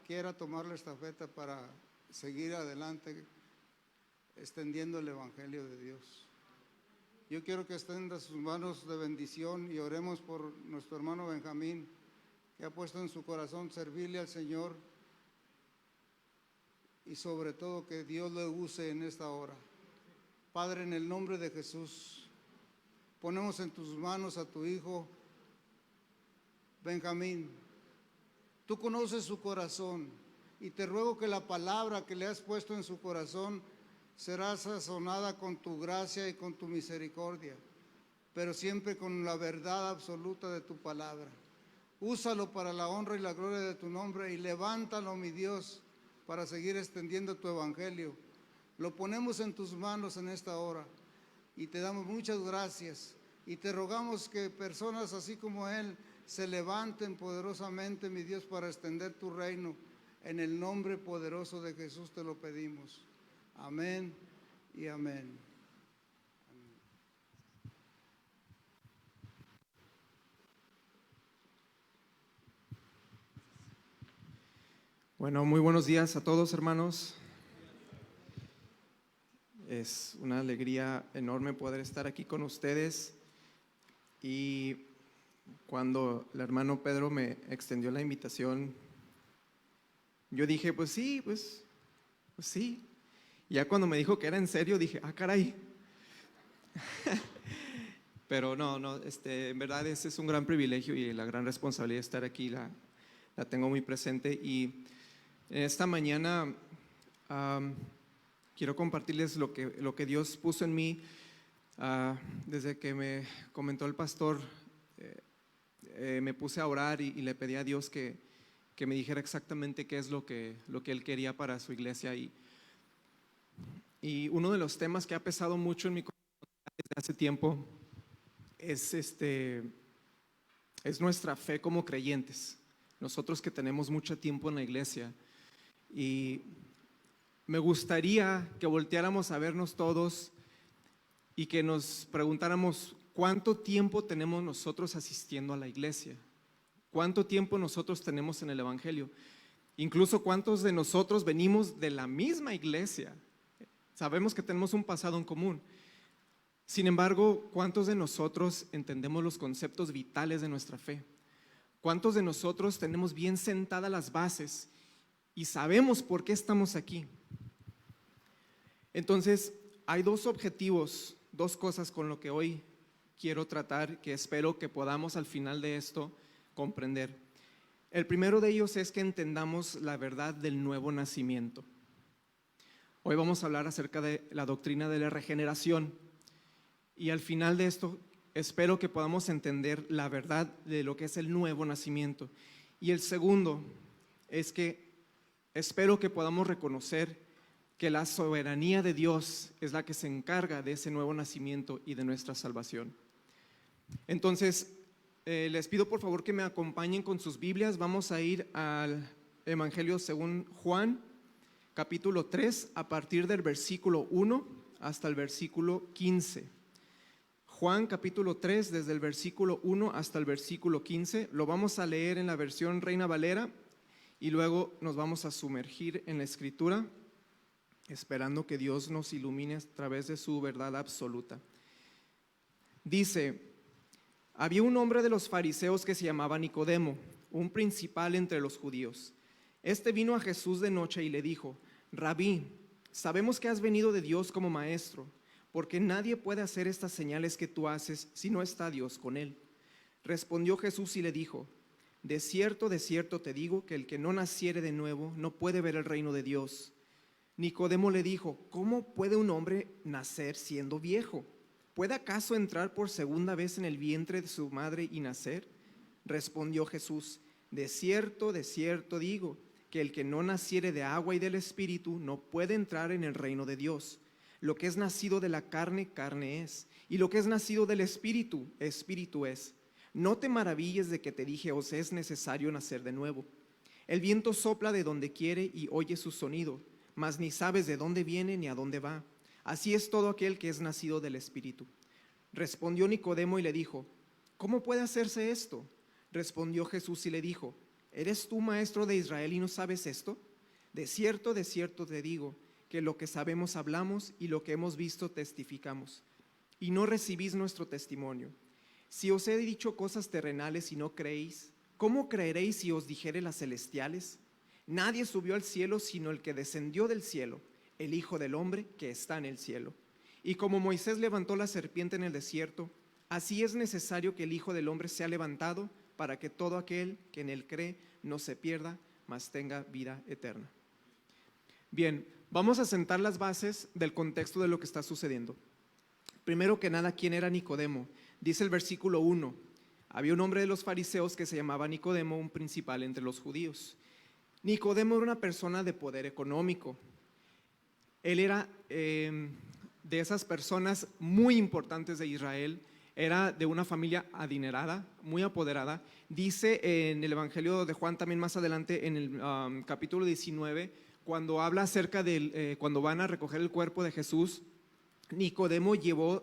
quiera tomar la estafeta para seguir adelante extendiendo el Evangelio de Dios. Yo quiero que extienda sus manos de bendición y oremos por nuestro hermano Benjamín, que ha puesto en su corazón servirle al Señor y sobre todo que Dios le use en esta hora. Padre, en el nombre de Jesús, ponemos en tus manos a tu hijo Benjamín. Tú conoces su corazón y te ruego que la palabra que le has puesto en su corazón será sazonada con tu gracia y con tu misericordia, pero siempre con la verdad absoluta de tu palabra. Úsalo para la honra y la gloria de tu nombre y levántalo, mi Dios, para seguir extendiendo tu evangelio. Lo ponemos en tus manos en esta hora y te damos muchas gracias y te rogamos que personas así como él se levanten poderosamente, mi Dios, para extender tu reino. En el nombre poderoso de Jesús te lo pedimos. Amén y amén. Bueno, muy buenos días a todos, hermanos. Es una alegría enorme poder estar aquí con ustedes. Y cuando el hermano Pedro me extendió la invitación, yo dije, pues sí. Ya cuando me dijo que era en serio, dije, ah, caray. Pero no, en verdad ese es un gran privilegio y la gran responsabilidad de estar aquí la tengo muy presente. Y esta mañana quiero compartirles lo que Dios puso en mí desde que me comentó el pastor. Me puse a orar y le pedí a Dios que me dijera exactamente qué es lo que Él quería para su iglesia. Y uno de los temas que ha pesado mucho en mi corazón desde hace tiempo es nuestra fe como creyentes. Nosotros que tenemos mucho tiempo en la iglesia, y me gustaría que volteáramos a vernos todos y que nos preguntáramos cuánto tiempo tenemos nosotros asistiendo a la iglesia, cuánto tiempo nosotros tenemos en el evangelio, incluso cuántos de nosotros venimos de la misma iglesia. Sabemos que tenemos un pasado en común. Sin embargo, ¿cuántos de nosotros entendemos los conceptos vitales de nuestra fe? ¿Cuántos de nosotros tenemos bien sentadas las bases y sabemos por qué estamos aquí? Entonces, hay dos objetivos, dos cosas con lo que hoy quiero tratar, que espero que podamos al final de esto comprender. El primero de ellos es que entendamos la verdad del nuevo nacimiento. Hoy vamos a hablar acerca de la doctrina de la regeneración, y al final de esto espero que podamos entender la verdad de lo que es el nuevo nacimiento. Y el segundo es que espero que podamos reconocer que la soberanía de Dios es la que se encarga de ese nuevo nacimiento y de nuestra salvación. Entonces, les pido por favor que me acompañen con sus Biblias. Vamos a ir al Evangelio según Juan, capítulo 3, a partir del versículo 1 hasta el versículo 15. Juan capítulo 3, desde el versículo 1 hasta el versículo 15. Lo vamos a leer en la versión Reina Valera y luego nos vamos a sumergir en la Escritura, esperando que Dios nos ilumine a través de su verdad absoluta. Dice: había un hombre de los fariseos que se llamaba Nicodemo, un principal entre los judíos. Este vino a Jesús de noche y le dijo: Rabí, sabemos que has venido de Dios como maestro, porque nadie puede hacer estas señales que tú haces si no está Dios con él. Respondió Jesús y le dijo: de cierto te digo que el que no naciere de nuevo no puede ver el reino de Dios. Nicodemo le dijo: ¿cómo puede un hombre nacer siendo viejo? ¿Puede acaso entrar por segunda vez en el vientre de su madre y nacer? Respondió Jesús: de cierto digo que el que no naciere de agua y del Espíritu no puede entrar en el reino de Dios. Lo que es nacido de la carne, carne es, y lo que es nacido del Espíritu, Espíritu es. No te maravilles de que te dije: os es necesario nacer de nuevo. El viento sopla de donde quiere y oye su sonido, mas ni sabes de dónde viene ni a dónde va. Así es todo aquel que es nacido del Espíritu. Respondió Nicodemo y le dijo: ¿cómo puede hacerse esto? Respondió Jesús y le dijo: ¿eres tú maestro de Israel y no sabes esto? De cierto te digo que lo que sabemos hablamos y lo que hemos visto testificamos, y no recibís nuestro testimonio. Si os he dicho cosas terrenales y no creéis, ¿cómo creeréis si os dijere las celestiales? Nadie subió al cielo sino el que descendió del cielo, el Hijo del Hombre que está en el cielo. Y como Moisés levantó la serpiente en el desierto, así es necesario que el Hijo del Hombre sea levantado, para que todo aquel que en él cree no se pierda, mas tenga vida eterna. Bien, vamos a sentar las bases del contexto de lo que está sucediendo. Primero que nada, ¿quién era Nicodemo? Dice el versículo 1: había un hombre de los fariseos que se llamaba Nicodemo, un principal entre los judíos. Nicodemo era una persona de poder económico. Él era de esas personas muy importantes de Israel. Era de una familia adinerada, muy apoderada. Dice en el Evangelio de Juan, también más adelante, en el capítulo 19, cuando habla acerca de cuando van a recoger el cuerpo de Jesús, Nicodemo llevó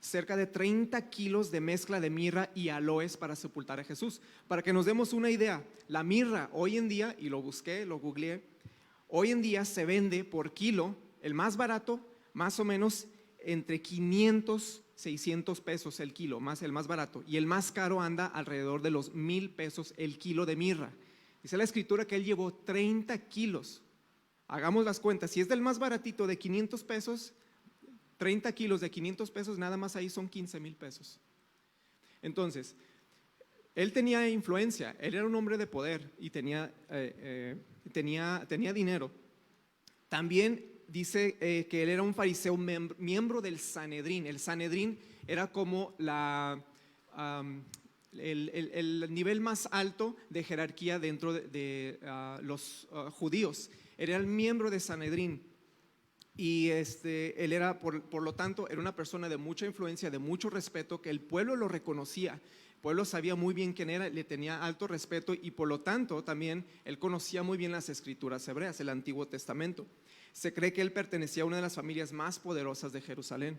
cerca de 30 kilos de mezcla de mirra y aloes para sepultar a Jesús. Para que nos demos una idea, la mirra hoy en día, y lo busqué, lo googleé, hoy en día se vende por kilo, el más barato, más o menos entre 500, 600 pesos el kilo, el más barato, y el más caro anda alrededor de los 1,000 pesos el kilo de mirra. Dice la escritura que él llevó 30 kilos. Hagamos las cuentas, si es del más baratito de 500 pesos, 30 kilos de 500 pesos, nada más ahí son 15,000 pesos. Entonces, él tenía influencia, él era un hombre de poder y tenía dinero. También dice que él era un fariseo miembro del Sanedrín. El Sanedrín era como el nivel más alto de jerarquía dentro de los judíos. Era el miembro de Sanedrín. Y él era, por lo tanto, era una persona de mucha influencia, de mucho respeto, que el pueblo lo reconocía. El pueblo sabía muy bien quién era, le tenía alto respeto y por lo tanto también él conocía muy bien las escrituras hebreas, el Antiguo Testamento. Se cree que él pertenecía a una de las familias más poderosas de Jerusalén.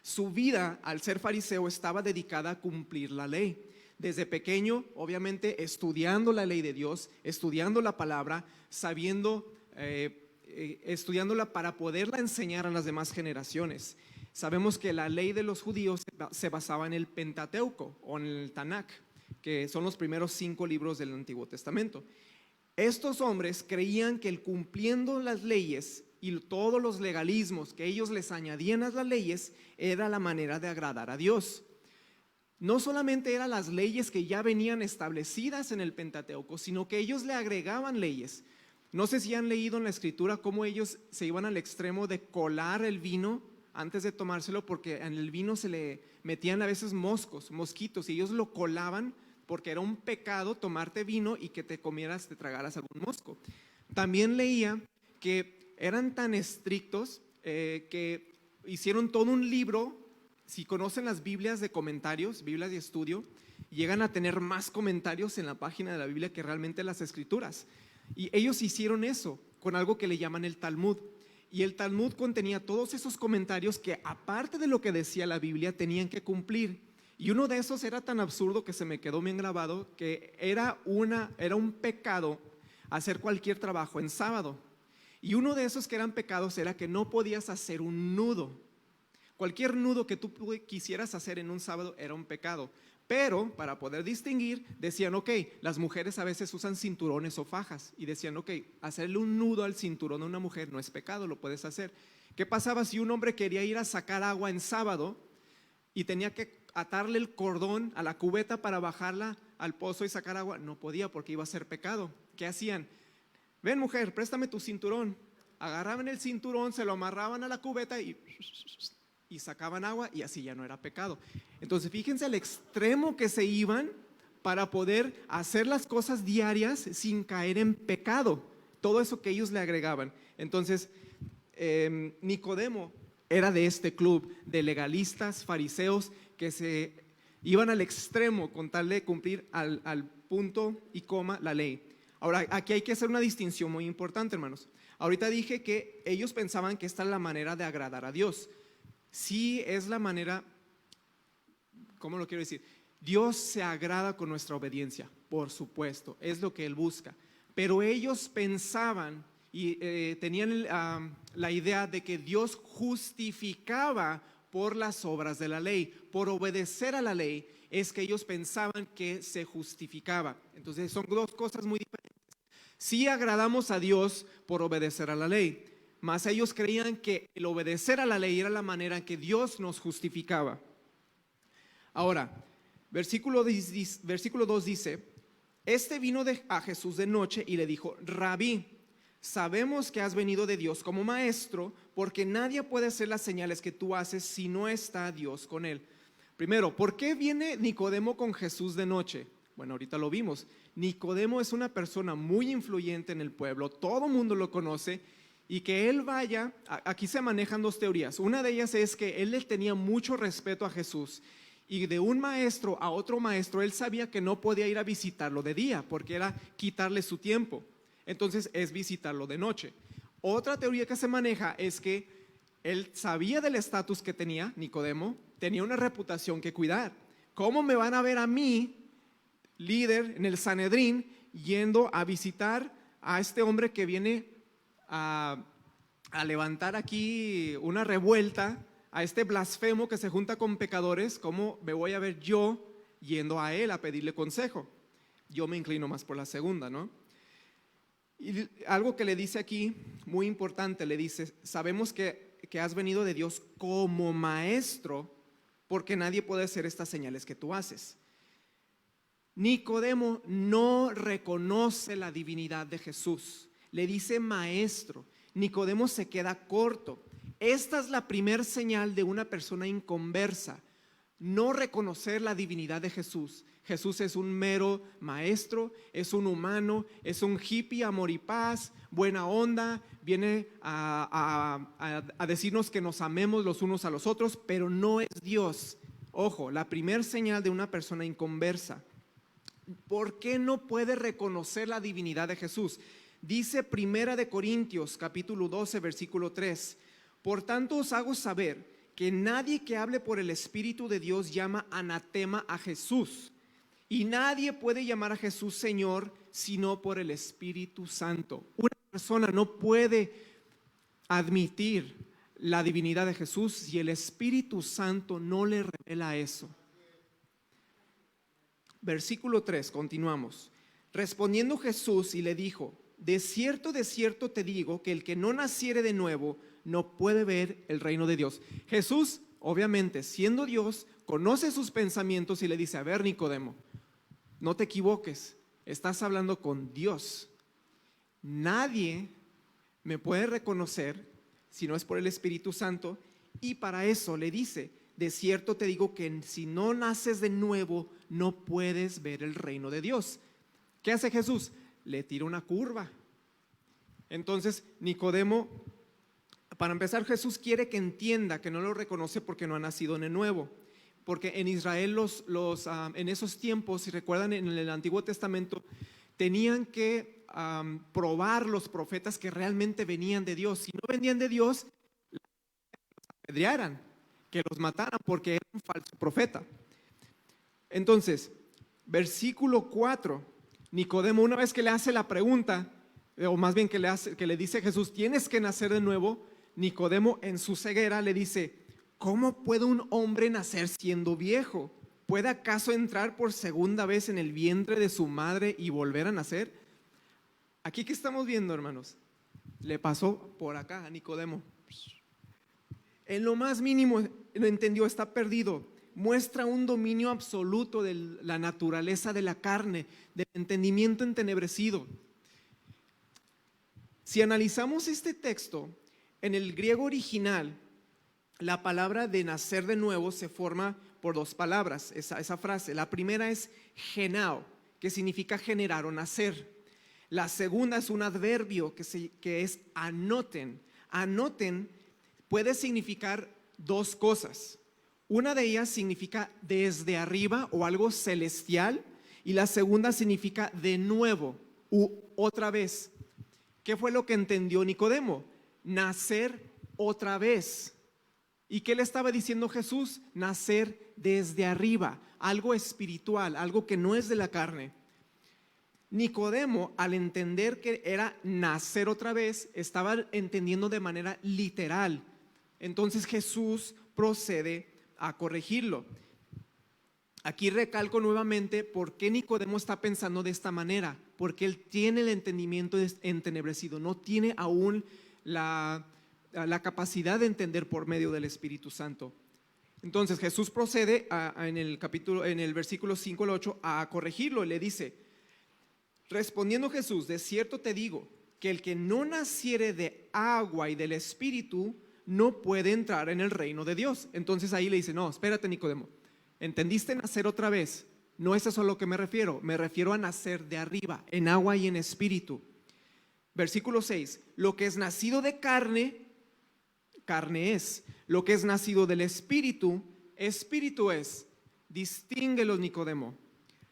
Su vida, al ser fariseo, estaba dedicada a cumplir la ley. Desde pequeño, obviamente, estudiando la ley de Dios, estudiando la palabra, estudiándola para poderla enseñar a las demás generaciones. Sabemos que la ley de los judíos se basaba en el Pentateuco o en el Tanakh, que son los primeros 5 libros del Antiguo Testamento. Estos hombres creían que el cumpliendo las leyes y todos los legalismos que ellos les añadían a las leyes era la manera de agradar a Dios. No solamente eran las leyes que ya venían establecidas en el Pentateuco, sino que ellos le agregaban leyes. No sé si han leído en la escritura cómo ellos se iban al extremo de colar el vino antes de tomárselo, porque en el vino se le metían a veces mosquitos, y ellos lo colaban porque era un pecado tomarte vino y que te tragaras algún mosco. También leía que eran tan estrictos que hicieron todo un libro. Si conocen las Biblias de comentarios, Biblias de estudio, llegan a tener más comentarios en la página de la Biblia que realmente las escrituras. Y ellos hicieron eso con algo que le llaman el Talmud. Y el Talmud contenía todos esos comentarios que, aparte de lo que decía la Biblia, tenían que cumplir. Y uno de esos era tan absurdo que se me quedó bien grabado, que era un pecado hacer cualquier trabajo en sábado. Y uno de esos que eran pecados era que no podías hacer un nudo. Cualquier nudo que tú quisieras hacer en un sábado era un pecado. Pero para poder distinguir, decían, ok, las mujeres a veces usan cinturones o fajas. Y decían, ok, hacerle un nudo al cinturón a una mujer no es pecado, lo puedes hacer. ¿Qué pasaba si un hombre quería ir a sacar agua en sábado y tenía que atarle el cordón a la cubeta para bajarla al pozo y sacar agua? No podía, porque iba a ser pecado. ¿Qué hacían? Ven, mujer, préstame tu cinturón. Agarraban el cinturón, se lo amarraban a la cubeta y sacaban agua, y así ya no era pecado. Entonces fíjense el extremo que se iban para poder hacer las cosas diarias sin caer en pecado. Todo eso que ellos le agregaban. Entonces Nicodemo era de este club de legalistas, fariseos, que se iban al extremo con tal de cumplir al punto y coma la ley. Ahora, aquí hay que hacer una distinción muy importante, hermanos. Ahorita dije que ellos pensaban que esta es la manera de agradar a Dios. Sí es la manera, ¿cómo lo quiero decir? Dios se agrada con nuestra obediencia, por supuesto, es lo que Él busca. Pero ellos pensaban y tenían la idea de que Dios justificaba por las obras de la ley. Por obedecer a la ley es que ellos pensaban que se justificaba. Entonces son dos cosas muy diferentes. Sí agradamos a Dios por obedecer a la ley, mas ellos creían que el obedecer a la ley era la manera en que Dios nos justificaba. Ahora, versículo 2 dice: este vino a Jesús de noche y le dijo: Rabí, sabemos que has venido de Dios como maestro, porque nadie puede hacer las señales que tú haces si no está Dios con él. Primero, ¿por qué viene Nicodemo con Jesús de noche? Bueno, ahorita lo vimos. Nicodemo es una persona muy influyente en el pueblo, todo mundo lo conoce, y que él vaya, aquí se manejan dos teorías. Una de ellas es que él le tenía mucho respeto a Jesús, y de un maestro a otro maestro él sabía que no podía ir a visitarlo de día, porque era quitarle su tiempo. Entonces es visitarlo de noche. Otra teoría que se maneja es que él sabía del estatus que tenía, Nicodemo, tenía una reputación que cuidar. ¿Cómo me van a ver a mí, líder en el Sanedrín, yendo a visitar a este hombre que viene a levantar aquí una revuelta, a este blasfemo que se junta con pecadores? ¿Cómo me voy a ver yo yendo a él a pedirle consejo? Yo me inclino más por la segunda, ¿no? Y algo que le dice aquí, muy importante, le dice: sabemos que has venido de Dios como maestro, porque nadie puede hacer estas señales que tú haces. Nicodemo no reconoce la divinidad de Jesús, le dice maestro. Nicodemo se queda corto. Esta es la primera señal de una persona inconversa: no reconocer la divinidad de Jesús. Jesús es un mero maestro, es un humano, es un hippie, amor y paz, buena onda, viene a decirnos que nos amemos los unos a los otros, pero no es Dios. Ojo, la primera señal de una persona inconversa. ¿Por qué no puede reconocer la divinidad de Jesús? Dice Primera de Corintios, capítulo 12, versículo 3. Por tanto os hago saber que nadie que hable por el Espíritu de Dios llama anatema a Jesús. Y nadie puede llamar a Jesús Señor sino por el Espíritu Santo. Una persona no puede admitir la divinidad de Jesús si el Espíritu Santo no le revela eso. Versículo 3, continuamos. Respondiendo Jesús y le dijo: de cierto te digo que el que no naciere de nuevo no puede ver el reino de Dios. Jesús, obviamente, siendo Dios, conoce sus pensamientos y le dice: a ver, Nicodemo, no te equivoques, estás hablando con Dios. Nadie me puede reconocer si no es por el Espíritu Santo, y para eso le dice: de cierto te digo que si no naces de nuevo no puedes ver el reino de Dios. ¿Qué hace Jesús? Le tira una curva. Entonces Nicodemo, para empezar, Jesús quiere que entienda que no lo reconoce porque no ha nacido de nuevo. Porque en Israel en esos tiempos, si recuerdan, en el Antiguo Testamento, tenían que probar los profetas que realmente venían de Dios. Si no venían de Dios, los apedrearan, que los mataran porque era un falso profeta. Entonces, versículo 4, Nicodemo, una vez que le hace la pregunta, o más bien que le dice a Jesús: tienes que nacer de nuevo, Nicodemo en su ceguera le dice: ¿cómo puede un hombre nacer siendo viejo? ¿Puede acaso entrar por segunda vez en el vientre de su madre y volver a nacer? Aquí, ¿qué estamos viendo, hermanos? Le pasó por acá a Nicodemo. En lo más mínimo lo entendió, está perdido. Muestra un dominio absoluto de la naturaleza de la carne, del entendimiento entenebrecido. Si analizamos este texto, en el griego original, la palabra de nacer de nuevo se forma por dos palabras, esa frase. La primera es genao, que significa generar o nacer. La segunda es un adverbio que es anoten. Anoten puede significar dos cosas. Una de ellas significa desde arriba o algo celestial, y la segunda significa de nuevo u otra vez. ¿Qué fue lo que entendió Nicodemo? Nacer otra vez. ¿Y qué le estaba diciendo Jesús? Nacer desde arriba, algo espiritual, algo que no es de la carne. Nicodemo, al entender que era nacer otra vez, estaba entendiendo de manera literal. Entonces Jesús procede a corregirlo. Aquí recalco nuevamente por qué Nicodemo está pensando de esta manera, porque él tiene el entendimiento entenebrecido, no tiene aún la capacidad de entender por medio del Espíritu Santo. Entonces Jesús procede en el versículo 5 al 8 a corregirlo y le dice: respondiendo Jesús: de cierto te digo que el que no naciere de agua y del Espíritu no puede entrar en el reino de Dios. Entonces ahí le dice: no, espérate, Nicodemo, ¿entendiste nacer otra vez? No es eso a lo que me refiero a nacer de arriba, en agua y en espíritu. Versículo 6, lo que es nacido de carne, carne es. Lo que es nacido del Espíritu, Espíritu es. Distínguelos, Nicodemo.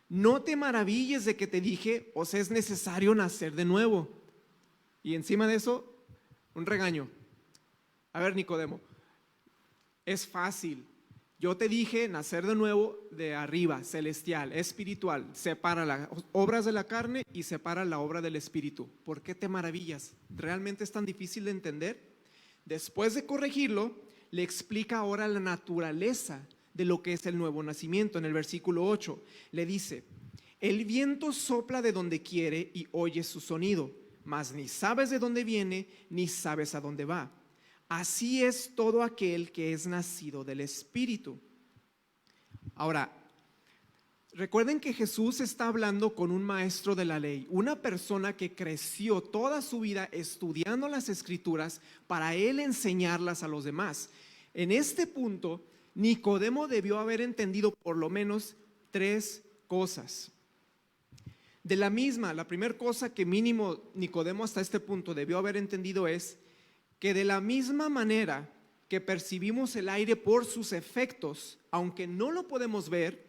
No te maravilles de que te dije, os es necesario nacer de nuevo. Y encima de eso, un regaño. A ver, Nicodemo, Es fácil. Yo te dije, nacer de nuevo de arriba, celestial, espiritual. Separa las obras de la carne y separa la obra del espíritu. ¿Por qué te maravillas? ¿Realmente es tan difícil de entender? Después de corregirlo, le explica ahora la naturaleza de lo que es el nuevo nacimiento. En el versículo 8 le dice: el viento sopla de donde quiere y oyes su sonido, mas ni sabes de dónde viene ni sabes a dónde va. Así es todo aquel que es nacido del Espíritu. Ahora, recuerden que Jesús está hablando con un maestro de la ley, una persona que creció toda su vida estudiando las Escrituras para él enseñarlas a los demás. En este punto, Nicodemo debió haber entendido por lo menos 3 cosas. La primera cosa que mínimo Nicodemo hasta este punto debió haber entendido es que de la misma manera que percibimos el aire por sus efectos, aunque no lo podemos ver,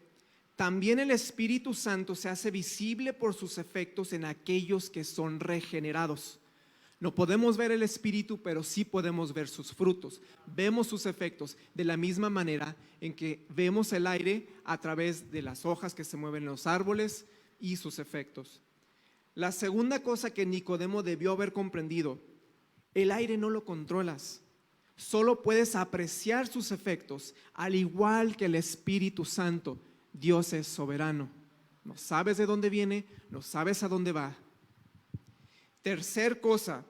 también el Espíritu Santo se hace visible por sus efectos en aquellos que son regenerados. No podemos ver el Espíritu, pero sí podemos ver sus frutos. Vemos sus efectos de la misma manera en que vemos el aire a través de las hojas que se mueven en los árboles y sus efectos. La segunda cosa que Nicodemo debió haber comprendido: el aire no lo controlas, solo puedes apreciar sus efectos, al igual que el Espíritu Santo. Dios es soberano. No sabes de dónde viene, no sabes a dónde va. Tercer cosa,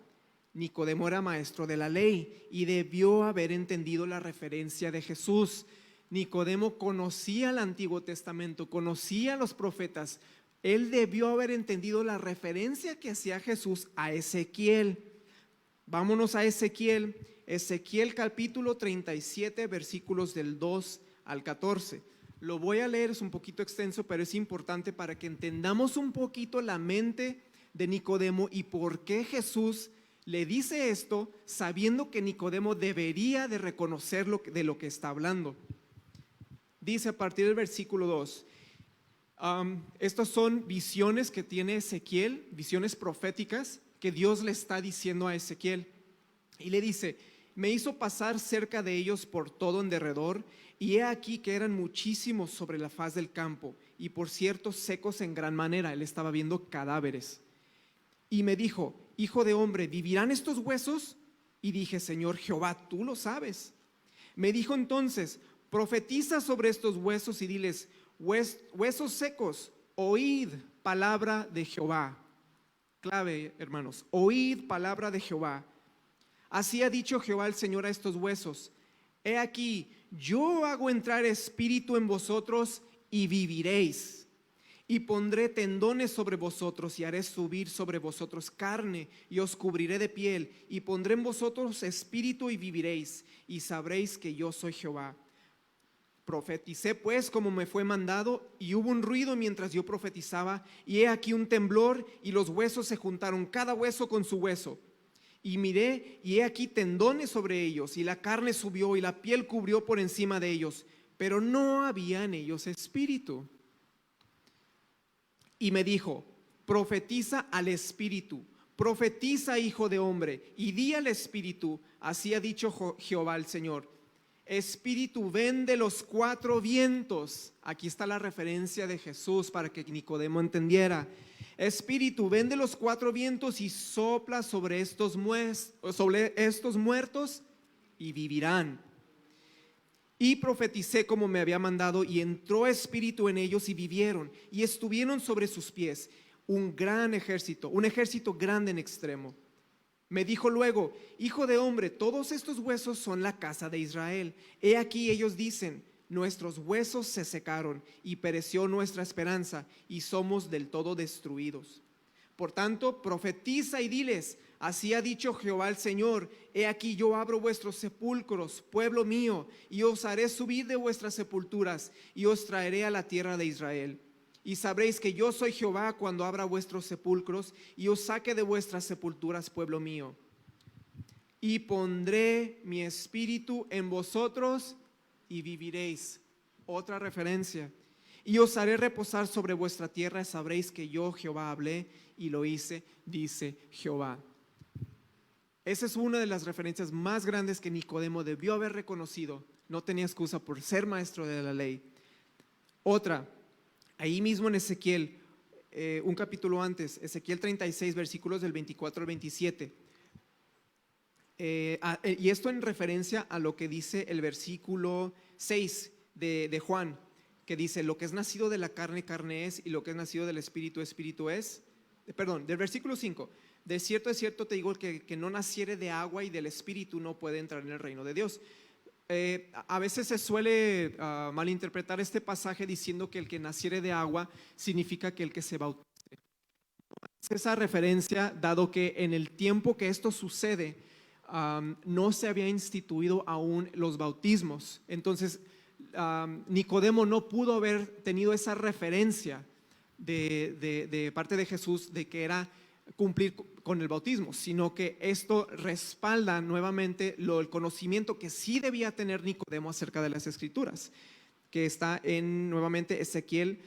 Nicodemo era maestro de la ley y debió haber entendido la referencia de Jesús. Nicodemo conocía el Antiguo Testamento, conocía a los profetas. Él debió haber entendido la referencia que hacía Jesús a Ezequiel. Vámonos a Ezequiel capítulo 37, versículos del 2 al 14. Lo voy a leer, es un poquito extenso, pero es importante para que entendamos un poquito la mente de Nicodemo y por qué Jesús le dice esto, sabiendo que Nicodemo debería de reconocer de lo que está hablando. Dice a partir del versículo 2, estas son visiones que tiene Ezequiel, visiones proféticas que Dios le está diciendo a Ezequiel. Y le dice: me hizo pasar cerca de ellos por todo en derredor, y he aquí que eran muchísimos sobre la faz del campo, y por cierto secos en gran manera. Él estaba viendo cadáveres. Y me dijo: hijo de hombre, ¿vivirán estos huesos? Y dije: Señor Jehová, tú lo sabes. Me dijo entonces: profetiza sobre estos huesos y diles: huesos secos, oíd palabra de Jehová. Clave, hermanos, oíd palabra de Jehová. Así ha dicho Jehová el Señor a estos huesos: he aquí, yo hago entrar espíritu en vosotros y viviréis. Y pondré tendones sobre vosotros y haré subir sobre vosotros carne y os cubriré de piel y pondré en vosotros espíritu y viviréis y sabréis que yo soy Jehová. Profeticé pues como me fue mandado, y hubo un ruido mientras yo profetizaba, y he aquí un temblor, y los huesos se juntaron, cada hueso con su hueso. Y miré, y he aquí tendones sobre ellos, y la carne subió, y la piel cubrió por encima de ellos, pero no había en ellos espíritu. Y me dijo: profetiza al espíritu, profetiza, hijo de hombre, y di al espíritu: así ha dicho Jehová el Señor. Espíritu, ven de los 4 vientos. Aquí está la referencia de Jesús para que Nicodemo entendiera. Espíritu, ven de los 4 vientos y sopla sobre estos muertos y vivirán. Y profeticé como me había mandado, y entró espíritu en ellos y vivieron, y estuvieron sobre sus pies un gran ejército, un ejército grande en extremo. Me dijo luego: hijo de hombre, todos estos huesos son la casa de Israel. He aquí ellos dicen: nuestros huesos se secaron y pereció nuestra esperanza y somos del todo destruidos. Por tanto, profetiza y diles: así ha dicho Jehová el Señor: he aquí yo abro vuestros sepulcros, pueblo mío, y os haré subir de vuestras sepulturas y os traeré a la tierra de Israel. Y sabréis que yo soy Jehová cuando abra vuestros sepulcros y os saque de vuestras sepulturas, pueblo mío. Y pondré mi espíritu en vosotros y viviréis. Otra referencia. Y os haré reposar sobre vuestra tierra, sabréis que yo Jehová hablé y lo hice, dice Jehová. Esa es una de las referencias más grandes que Nicodemo debió haber reconocido. No tenía excusa por ser maestro de la ley. Otra, ahí mismo en Ezequiel, un capítulo antes, Ezequiel 36, versículos del 24 al 27. Y esto en referencia a lo que dice el versículo 6 de Juan, que dice: lo que es nacido de la carne, carne es, y lo que es nacido del espíritu, espíritu es. Perdón, del versículo 5: de cierto te digo, que no naciere de agua y del espíritu no puede entrar en el reino de Dios. A veces se suele malinterpretar este pasaje diciendo que el que naciere de agua significa que el que se bautice. Esa referencia, dado que en el tiempo que esto sucede, no se había instituido aún los bautismos. Entonces Nicodemo no pudo haber tenido esa referencia de parte de Jesús de que era cumplir con el bautismo, sino que esto respalda nuevamente el conocimiento que sí debía tener Nicodemo acerca de las Escrituras, que está en nuevamente Ezequiel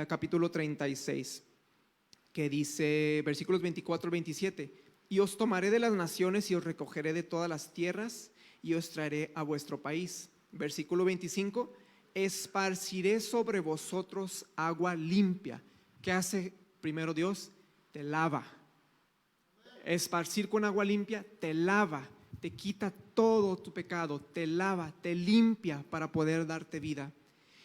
capítulo 36, que dice versículos 24 al 27: y os tomaré de las naciones y os recogeré de todas las tierras y os traeré a vuestro país. Versículo 25: esparciré sobre vosotros agua limpia. ¿Qué hace primero Dios? Te lava. Esparcir con agua limpia te lava, te quita todo tu pecado, te lava, te limpia para poder darte vida.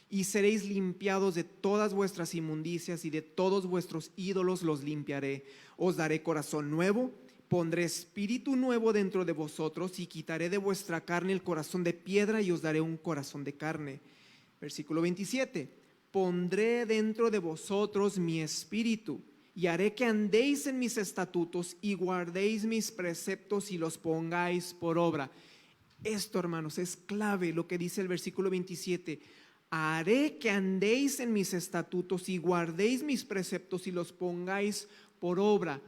Y seréis limpiados de todas vuestras inmundicias, y de todos vuestros ídolos los limpiaré. Os daré corazón nuevo, pondré espíritu nuevo dentro de vosotros, y quitaré de vuestra carne el corazón de piedra y os daré un corazón de carne. Versículo 27: pondré dentro de vosotros mi espíritu, y haré que andéis en mis estatutos y guardéis mis preceptos y los pongáis por obra. Esto, hermanos, es clave lo que dice el versículo 27. Haré que andéis en mis estatutos y guardéis mis preceptos y los pongáis por obra.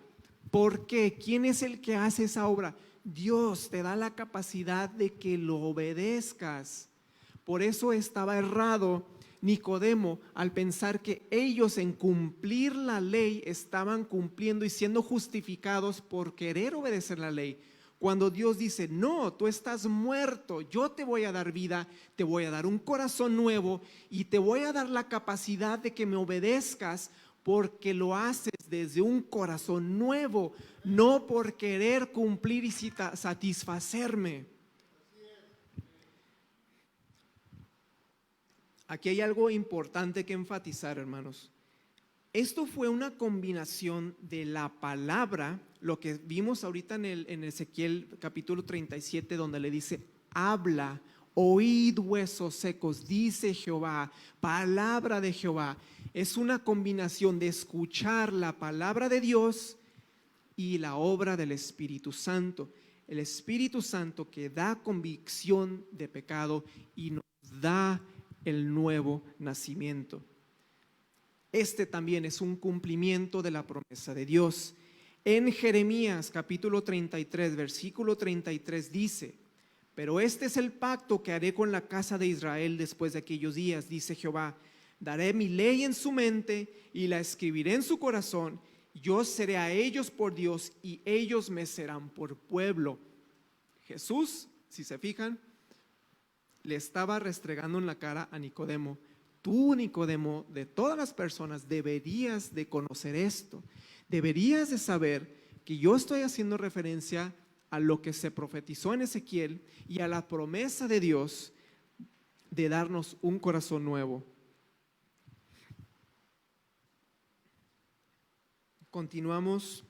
¿Por qué? ¿Quién es el que hace esa obra? Dios te da la capacidad de que lo obedezcas. Por eso estaba errado Nicodemo al pensar que ellos en cumplir la ley estaban cumpliendo y siendo justificados por querer obedecer la ley, cuando Dios dice: no, tú estás muerto, yo te voy a dar vida, te voy a dar un corazón nuevo y te voy a dar la capacidad de que me obedezcas, porque lo haces desde un corazón nuevo, no por querer cumplir y satisfacerme. Aquí hay algo importante que enfatizar, hermanos. Esto fue una combinación de la palabra, lo que vimos ahorita en Ezequiel capítulo 37, donde le dice: habla, oíd huesos secos, dice Jehová, palabra de Jehová. Es una combinación de escuchar la palabra de Dios y la obra del Espíritu Santo. El Espíritu Santo que da convicción de pecado y nos da el nuevo nacimiento. Este también es un cumplimiento de la promesa de Dios. En Jeremías capítulo 33, versículo 33 dice: pero este es el pacto que haré con la casa de Israel después de aquellos días, dice Jehová. Daré mi ley en su mente y la escribiré en su corazón. Yo seré a ellos por Dios y ellos me serán por pueblo. Jesús, si se fijan, le estaba restregando en la cara a Nicodemo: tú, Nicodemo, de todas las personas deberías de conocer esto, deberías de saber que yo estoy haciendo referencia a lo que se profetizó en Ezequiel y a la promesa de Dios de darnos un corazón nuevo. Continuamos.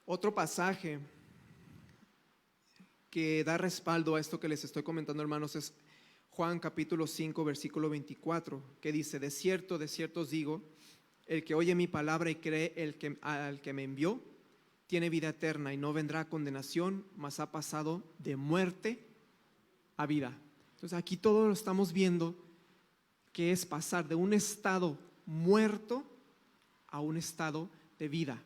Otro pasaje que da respaldo a esto que les estoy comentando, hermanos, es Juan capítulo 5, versículo 24, que dice: de cierto os digo, el que oye mi palabra y cree al que me envió, tiene vida eterna y no vendrá a condenación, mas ha pasado de muerte a vida. Entonces aquí todo lo estamos viendo, que es pasar de un estado muerto a un estado de vida.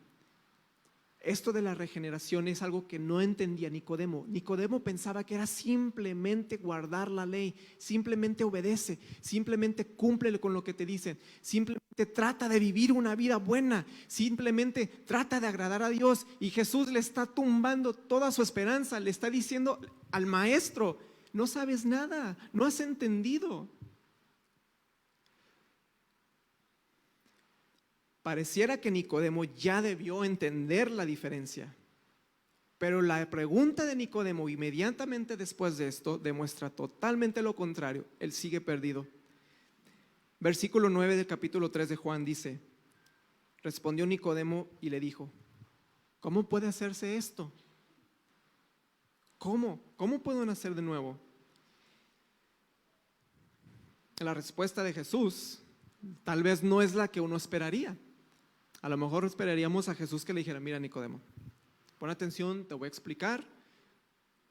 Esto de la regeneración es algo que no entendía Nicodemo. Nicodemo pensaba que era simplemente guardar la ley, simplemente obedece, simplemente cúmplele con lo que te dicen, simplemente trata de vivir una vida buena, simplemente trata de agradar a Dios, y Jesús le está tumbando toda su esperanza, le está diciendo al maestro: no sabes nada, no has entendido. Pareciera que Nicodemo ya debió entender la diferencia, pero la pregunta de Nicodemo inmediatamente después de esto demuestra totalmente lo contrario. Él sigue perdido. Versículo 9 del capítulo 3 de Juan dice: respondió Nicodemo y le dijo: ¿cómo puede hacerse esto? ¿Cómo puedo nacer de nuevo? La respuesta de Jesús tal vez no es la que uno esperaría. A lo mejor esperaríamos a Jesús que le dijera: mira, Nicodemo, pon atención, te voy a explicar.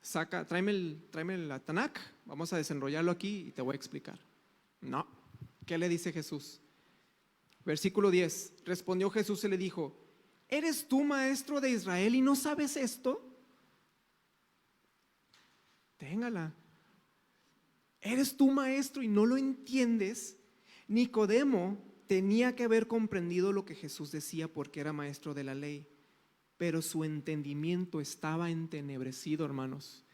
Tráeme la Tanakh, vamos a desenrollarlo aquí y te voy a explicar. No. ¿Qué le dice Jesús? Versículo 10. Respondió Jesús y le dijo: ¿eres tú maestro de Israel y no sabes esto? Téngala. ¿Eres tú maestro y no lo entiendes? Nicodemo tenía que haber comprendido lo que Jesús decía porque era maestro de la ley, pero su entendimiento estaba entenebrecido, hermanos.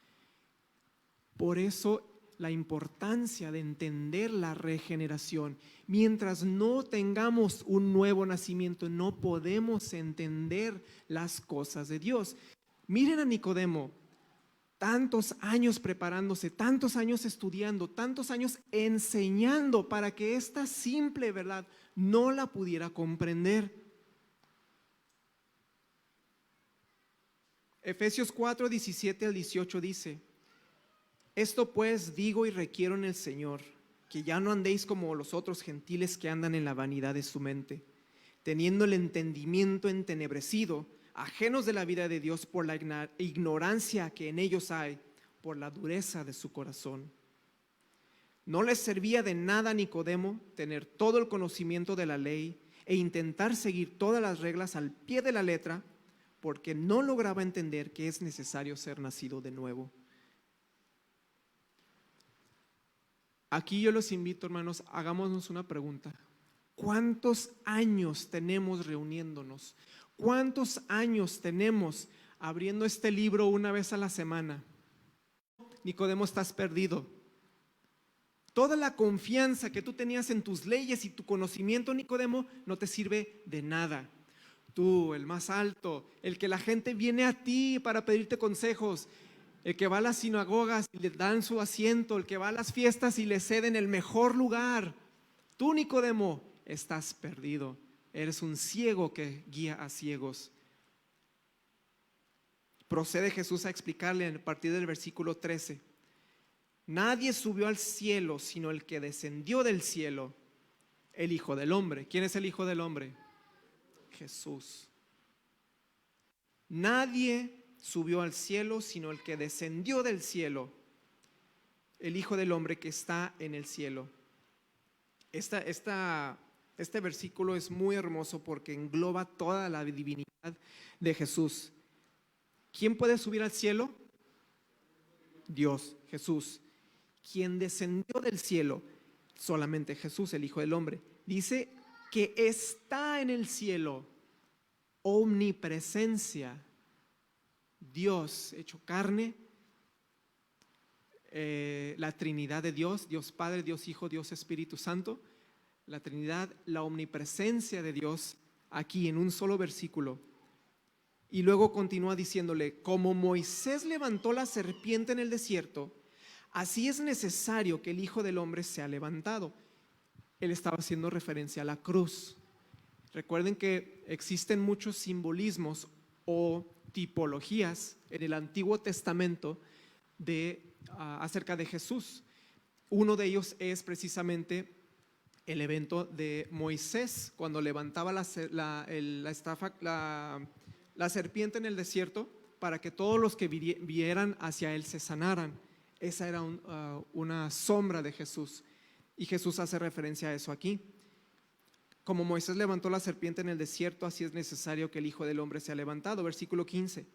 Por eso la importancia de entender la regeneración. Mientras no tengamos un nuevo nacimiento, no podemos entender las cosas de Dios. Miren a Nicodemo, tantos años preparándose, tantos años estudiando, tantos años enseñando para que esta simple verdad no la pudiera comprender. Efesios 4, 17 al 18 dice: esto pues digo y requiero en el Señor, que ya no andéis como los otros gentiles que andan en la vanidad de su mente, teniendo el entendimiento entenebrecido, ajenos de la vida de Dios por la ignorancia que en ellos hay, por la dureza de su corazón. No les servía de nada a Nicodemo tener todo el conocimiento de la ley e intentar seguir todas las reglas al pie de la letra, porque no lograba entender que es necesario ser nacido de nuevo. Aquí yo los invito, hermanos, hagámonos una pregunta. ¿Cuántos años tenemos reuniéndonos? ¿Cuántos años tenemos abriendo este libro una vez a la semana? Nicodemo, estás perdido. Toda la confianza que tú tenías en tus leyes y tu conocimiento, Nicodemo, no te sirve de nada. Tú, el más alto, el que la gente viene a ti para pedirte consejos, el que va a las sinagogas y le dan su asiento, el que va a las fiestas y le ceden el mejor lugar. Tú, Nicodemo, estás perdido. Eres un ciego que guía a ciegos. Procede Jesús a explicarle a partir del versículo 13. Nadie subió al cielo sino el que descendió del cielo, el Hijo del Hombre. ¿Quién es el Hijo del Hombre? Jesús. Nadie subió al cielo sino el que descendió del cielo, el Hijo del Hombre que está en el cielo. Este versículo es muy hermoso porque engloba toda la divinidad de Jesús. ¿Quién puede subir al cielo? Dios, Jesús. ¿Quién descendió del cielo? Solamente Jesús, el Hijo del Hombre. Dice que está en el cielo, omnipresencia. Dios hecho carne, la Trinidad de Dios, Dios Padre, Dios Hijo, Dios Espíritu Santo, la Trinidad, la omnipresencia de Dios aquí en un solo versículo. Y luego continúa diciéndole: como Moisés levantó la serpiente en el desierto, así es necesario que el Hijo del Hombre sea levantado. Él estaba haciendo referencia a la cruz. Recuerden que existen muchos simbolismos o tipologías en el Antiguo Testamento acerca de Jesús. Uno de ellos es precisamente el evento de Moisés cuando levantaba la serpiente en el desierto para que todos los que vieran hacia él se sanaran. Esa era una sombra de Jesús, y Jesús hace referencia a eso aquí. Como Moisés levantó la serpiente en el desierto, así es necesario que el Hijo del Hombre sea levantado. Versículo 15.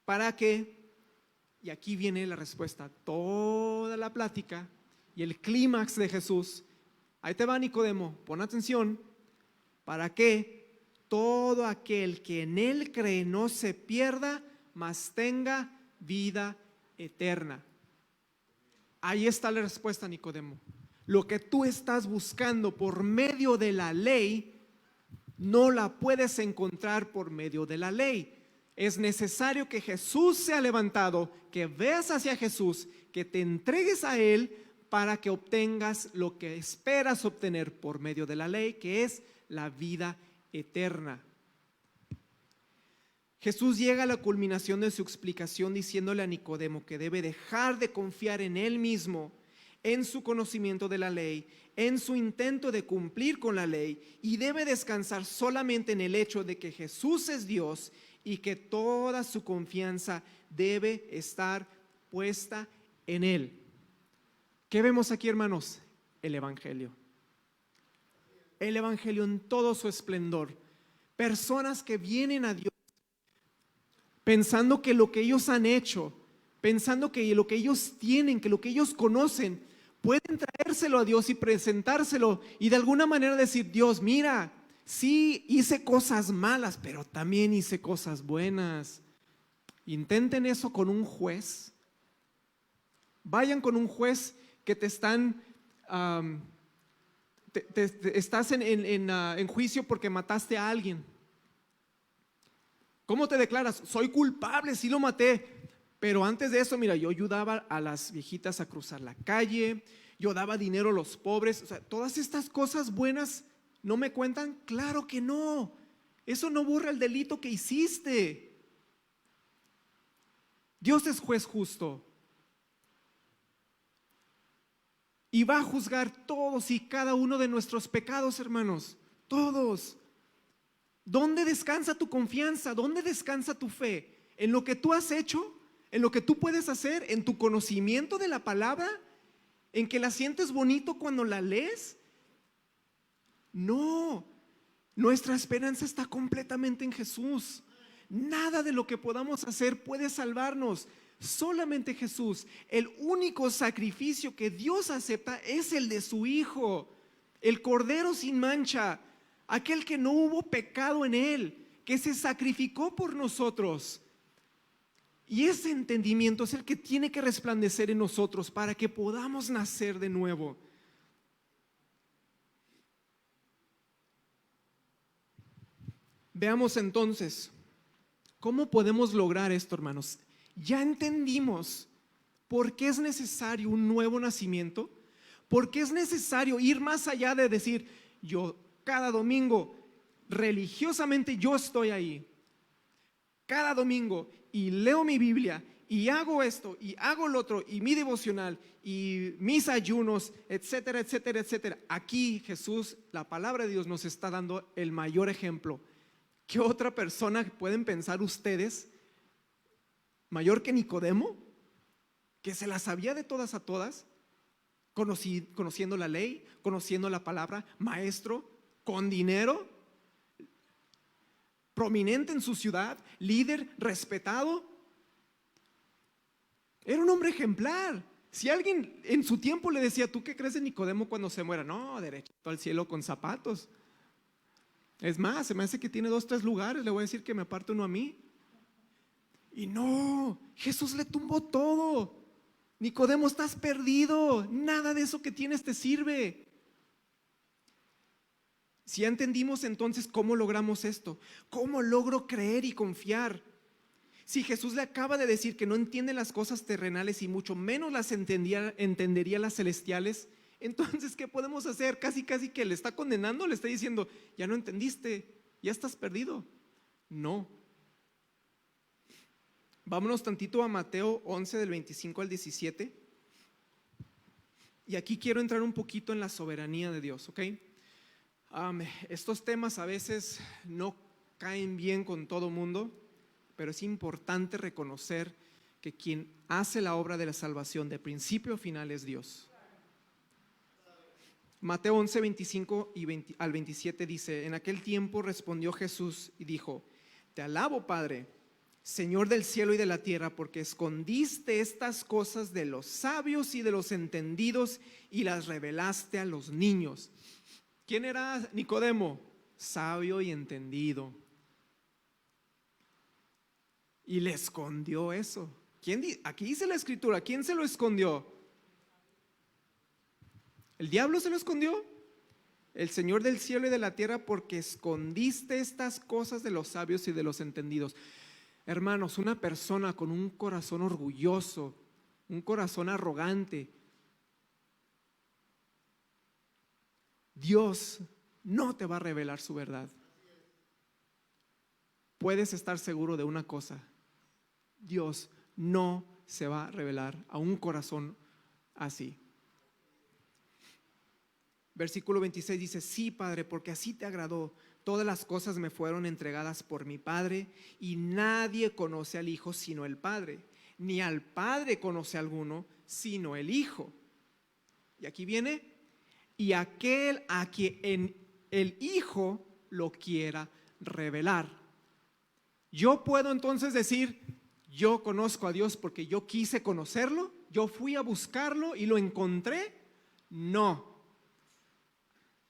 ¿Para qué? Y aquí viene la respuesta, toda la plática y el clímax de Jesús. Ahí te va, Nicodemo, pon atención. para que todo aquel que en Él cree no se pierda, mas tenga vida eterna. Ahí está la respuesta, Nicodemo. Lo que tú estás buscando por medio de la ley, no la puedes encontrar por medio de la ley. Es necesario que Jesús sea levantado, que veas hacia Jesús, que te entregues a Él para que obtengas lo que esperas obtener por medio de la ley, que es la vida eterna. Jesús llega a la culminación de su explicación diciéndole a Nicodemo que debe dejar de confiar en él mismo, en su conocimiento de la ley, en su intento de cumplir con la ley, y debe descansar solamente en el hecho de que Jesús es Dios y que toda su confianza debe estar puesta en Él. ¿Qué vemos aquí, hermanos? El Evangelio. El Evangelio en todo su esplendor. Personas que vienen a Dios pensando que lo que ellos han hecho, pensando que lo que ellos tienen, que lo que ellos conocen, pueden traérselo a Dios y presentárselo y de alguna manera decir: Dios, mira, sí hice cosas malas, pero también hice cosas buenas. Intenten eso con un juez. Vayan con un juez que te están, estás en juicio porque mataste a alguien. ¿Cómo te declaras? Soy culpable, sí lo maté. Pero antes de eso, mira, yo ayudaba a las viejitas a cruzar la calle, yo daba dinero a los pobres. O sea, todas estas cosas buenas no me cuentan. Claro que no. Eso no borra el delito que hiciste. Dios es juez justo y va a juzgar todos y cada uno de nuestros pecados, hermanos. Todos. ¿Dónde descansa tu confianza? ¿Dónde descansa tu fe? ¿En lo que tú has hecho? ¿En lo que tú puedes hacer? ¿En tu conocimiento de la palabra? ¿En que la sientes bonito cuando la lees? No, nuestra esperanza está completamente en Jesús. Nada de lo que podamos hacer puede salvarnos. Solamente Jesús. El único sacrificio que Dios acepta es el de su Hijo, el Cordero sin mancha, aquel que no hubo pecado en él, que se sacrificó por nosotros. Y ese entendimiento es el que tiene que resplandecer en nosotros para que podamos nacer de nuevo. Veamos entonces, ¿cómo podemos lograr esto, hermanos? Ya entendimos por qué es necesario un nuevo nacimiento, por qué es necesario ir más allá de decir: yo cada domingo religiosamente yo estoy ahí, cada domingo, y leo mi Biblia y hago esto y hago lo otro y mi devocional y mis ayunos, etcétera, etcétera, etcétera. Aquí Jesús, la palabra de Dios, nos está dando el mayor ejemplo. ¿Qué otra persona pueden pensar ustedes mayor que Nicodemo, que se la sabía de todas a todas, conociendo la ley, conociendo la palabra, maestro, con dinero, prominente en su ciudad, líder, respetado? Era un hombre ejemplar. Si alguien en su tiempo le decía: ¿tú qué crees de Nicodemo cuando se muera? No, derechito al cielo con zapatos. Es más, se me hace que tiene 2, 3 lugares, le voy a decir que me aparte uno a mí. Y no, Jesús le tumbó todo. Nicodemo, estás perdido, nada de eso que tienes te sirve. Si ya entendimos entonces cómo logramos esto, cómo logro creer y confiar. Si Jesús le acaba de decir que no entiende las cosas terrenales y mucho menos las entendería las celestiales, entonces ¿qué podemos hacer? Casi que le está condenando, le está diciendo: ya no entendiste, ya estás perdido. No. Vámonos tantito a Mateo 11 del 25 al 17. Y aquí quiero entrar un poquito en la soberanía de Dios, ¿ok? Estos temas a veces no caen bien con todo mundo, pero es importante reconocer que quien hace la obra de la salvación de principio a final es Dios. Mateo 11, 25 al 27 dice: en aquel tiempo respondió Jesús y dijo: te alabo, Padre, Señor del cielo y de la tierra, porque escondiste estas cosas de los sabios y de los entendidos y las revelaste a los niños. ¿Quién era Nicodemo? sabio y entendido. Y le escondió eso. Aquí dice la escritura, ¿quién se lo escondió? ¿El diablo se lo escondió? El Señor del cielo y de la tierra, porque escondiste estas cosas de los sabios y de los entendidos. Hermanos, una persona con un corazón orgulloso, un corazón arrogante, Dios no te va a revelar su verdad. Puedes estar seguro de una cosa: Dios no se va a revelar a un corazón así. Versículo 26 dice: sí, Padre, porque así te agradó. Todas las cosas me fueron entregadas por mi Padre, y nadie conoce al Hijo sino el Padre, ni al Padre conoce a alguno sino el Hijo. Y aquí viene: y aquel a quien el Hijo lo quiera revelar. Yo puedo entonces decir: yo conozco a Dios porque yo quise conocerlo, yo fui a buscarlo y lo encontré. No.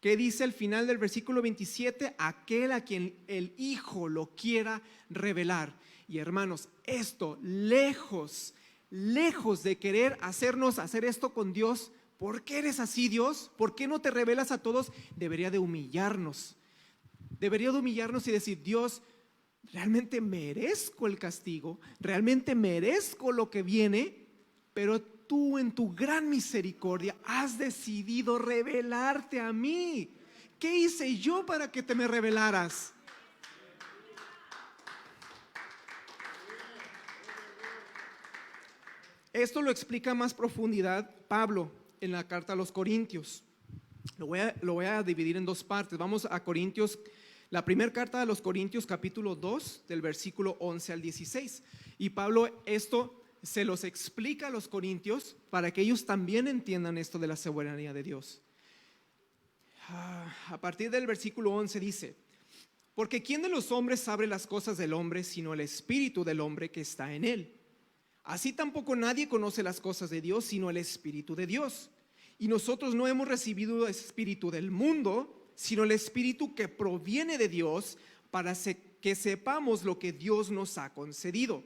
¿Qué dice el final del versículo 27? Aquel a quien el Hijo lo quiera revelar. Y hermanos, esto lejos de querer hacernos hacer esto con Dios, ¿por qué eres así, Dios? ¿Por qué no te revelas a todos? Debería de humillarnos. Debería de humillarnos y decir: Dios, realmente merezco el castigo, realmente merezco lo que viene, pero tú en tu gran misericordia has decidido revelarte a mí. ¿Qué hice yo para que te me revelaras? Esto lo explica a más profundidad Pablo en la carta a los Corintios. Lo voy a dividir en dos partes. Vamos a Corintios, la primera carta de los Corintios, capítulo 2, del versículo 11 al 16. Y Pablo esto se los explica a los corintios para que ellos también entiendan esto de la soberanía de Dios. A partir del versículo 11 dice: porque ¿quién de los hombres sabe las cosas del hombre sino el espíritu del hombre que está en él? Así tampoco nadie conoce las cosas de Dios sino el Espíritu de Dios. Y nosotros no hemos recibido el espíritu del mundo, sino el Espíritu que proviene de Dios, para que sepamos lo que Dios nos ha concedido.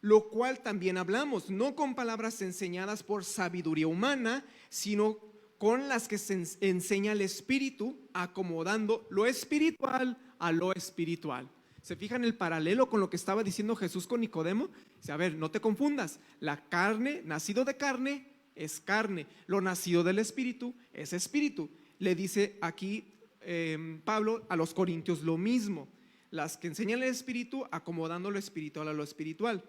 Lo cual también hablamos, no con palabras enseñadas por sabiduría humana, sino con las que se enseña el Espíritu, acomodando lo espiritual a lo espiritual. ¿Se fijan el paralelo con lo que estaba diciendo Jesús con Nicodemo? Dice: a ver, no te confundas, la carne, nacido de carne, es carne, lo nacido del Espíritu es espíritu. Le dice aquí Pablo a los corintios lo mismo, las que enseñan el Espíritu, acomodando lo espiritual a lo espiritual.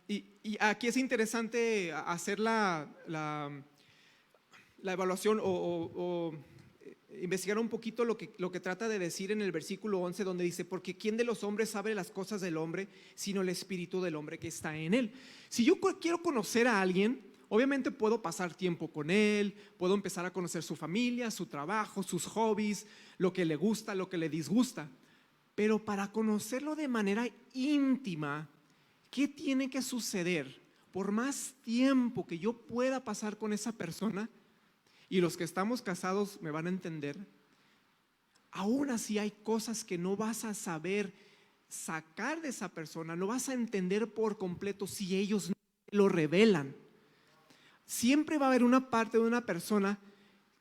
Y aquí es interesante hacer la evaluación o investigar un poquito lo que trata de decir en el versículo 11, donde dice: porque ¿quién de los hombres sabe las cosas del hombre sino el espíritu del hombre que está en él? Si yo quiero conocer a alguien, obviamente puedo pasar tiempo con él, puedo empezar a conocer su familia, su trabajo, sus hobbies, lo que le gusta, lo que le disgusta. Pero para conocerlo de manera íntima, ¿qué tiene que suceder? Por más tiempo que yo pueda pasar con esa persona, y los que estamos casados me van a entender, aún así hay cosas que no vas a saber sacar de esa persona, no vas a entender por completo si ellos no lo revelan. Siempre va a haber una parte de una persona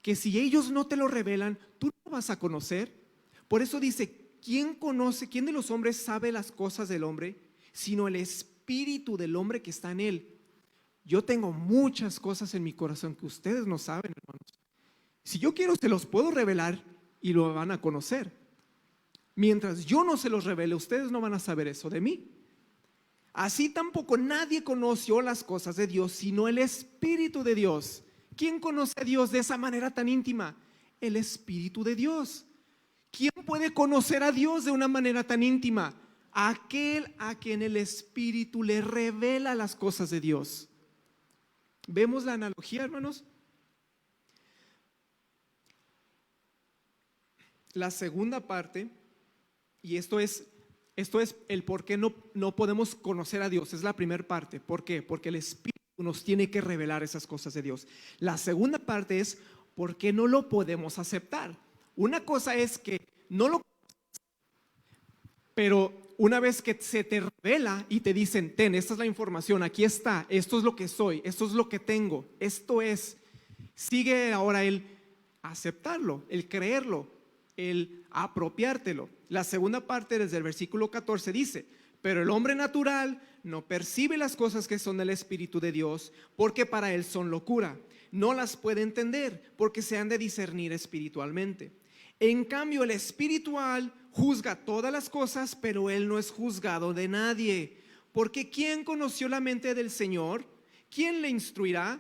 que si ellos no te lo revelan, tú no vas a conocer. Por eso dice: ¿quién de los hombres sabe las cosas del hombre sino el espíritu del hombre que está en él? Yo tengo muchas cosas en mi corazón que ustedes no saben, hermanos. Si yo quiero, se los puedo revelar y lo van a conocer. Mientras yo no se los revele, ustedes no van a saber eso de mí. Así tampoco nadie conoció las cosas de Dios sino el Espíritu de Dios. ¿Quién conoce a Dios de esa manera tan íntima? El Espíritu de Dios. ¿Quién puede conocer a Dios de una manera tan íntima? Aquel a quien el Espíritu le revela las cosas de Dios. ¿Vemos la analogía, hermanos? La segunda parte, y esto es el por qué no podemos conocer a Dios, es la primera parte. ¿Por qué? Porque el Espíritu nos tiene que revelar esas cosas de Dios. La segunda parte es por qué no lo podemos aceptar. Una cosa es que no lo conoces, pero una vez que se te revela y te dicen, ten, esta es la información, aquí está, esto es lo que soy, esto es lo que tengo, esto es, sigue ahora el aceptarlo, el creerlo, el apropiártelo. La segunda parte desde el versículo 14 dice, pero el hombre natural no percibe las cosas que son del Espíritu de Dios, porque para él son locura. No las puede entender, porque se han de discernir espiritualmente. En cambio, el espiritual juzga todas las cosas, pero él no es juzgado de nadie. Porque ¿quién conoció la mente del Señor? ¿Quién le instruirá?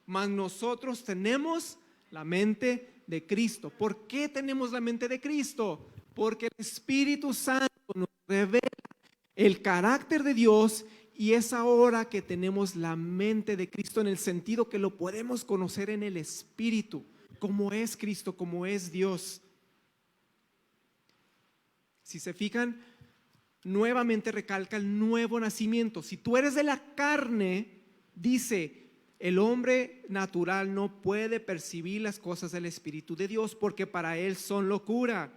Mas nosotros tenemos la mente de Cristo. ¿Por qué tenemos la mente de Cristo? Porque el Espíritu Santo nos revela el carácter de Dios, y es ahora que tenemos la mente de Cristo en el sentido que lo podemos conocer en el Espíritu, como es Cristo, como es Dios. Si se fijan, nuevamente recalca el nuevo nacimiento. Si tú eres de la carne, dice, el hombre natural no puede percibir las cosas del Espíritu de Dios, porque para él son locura.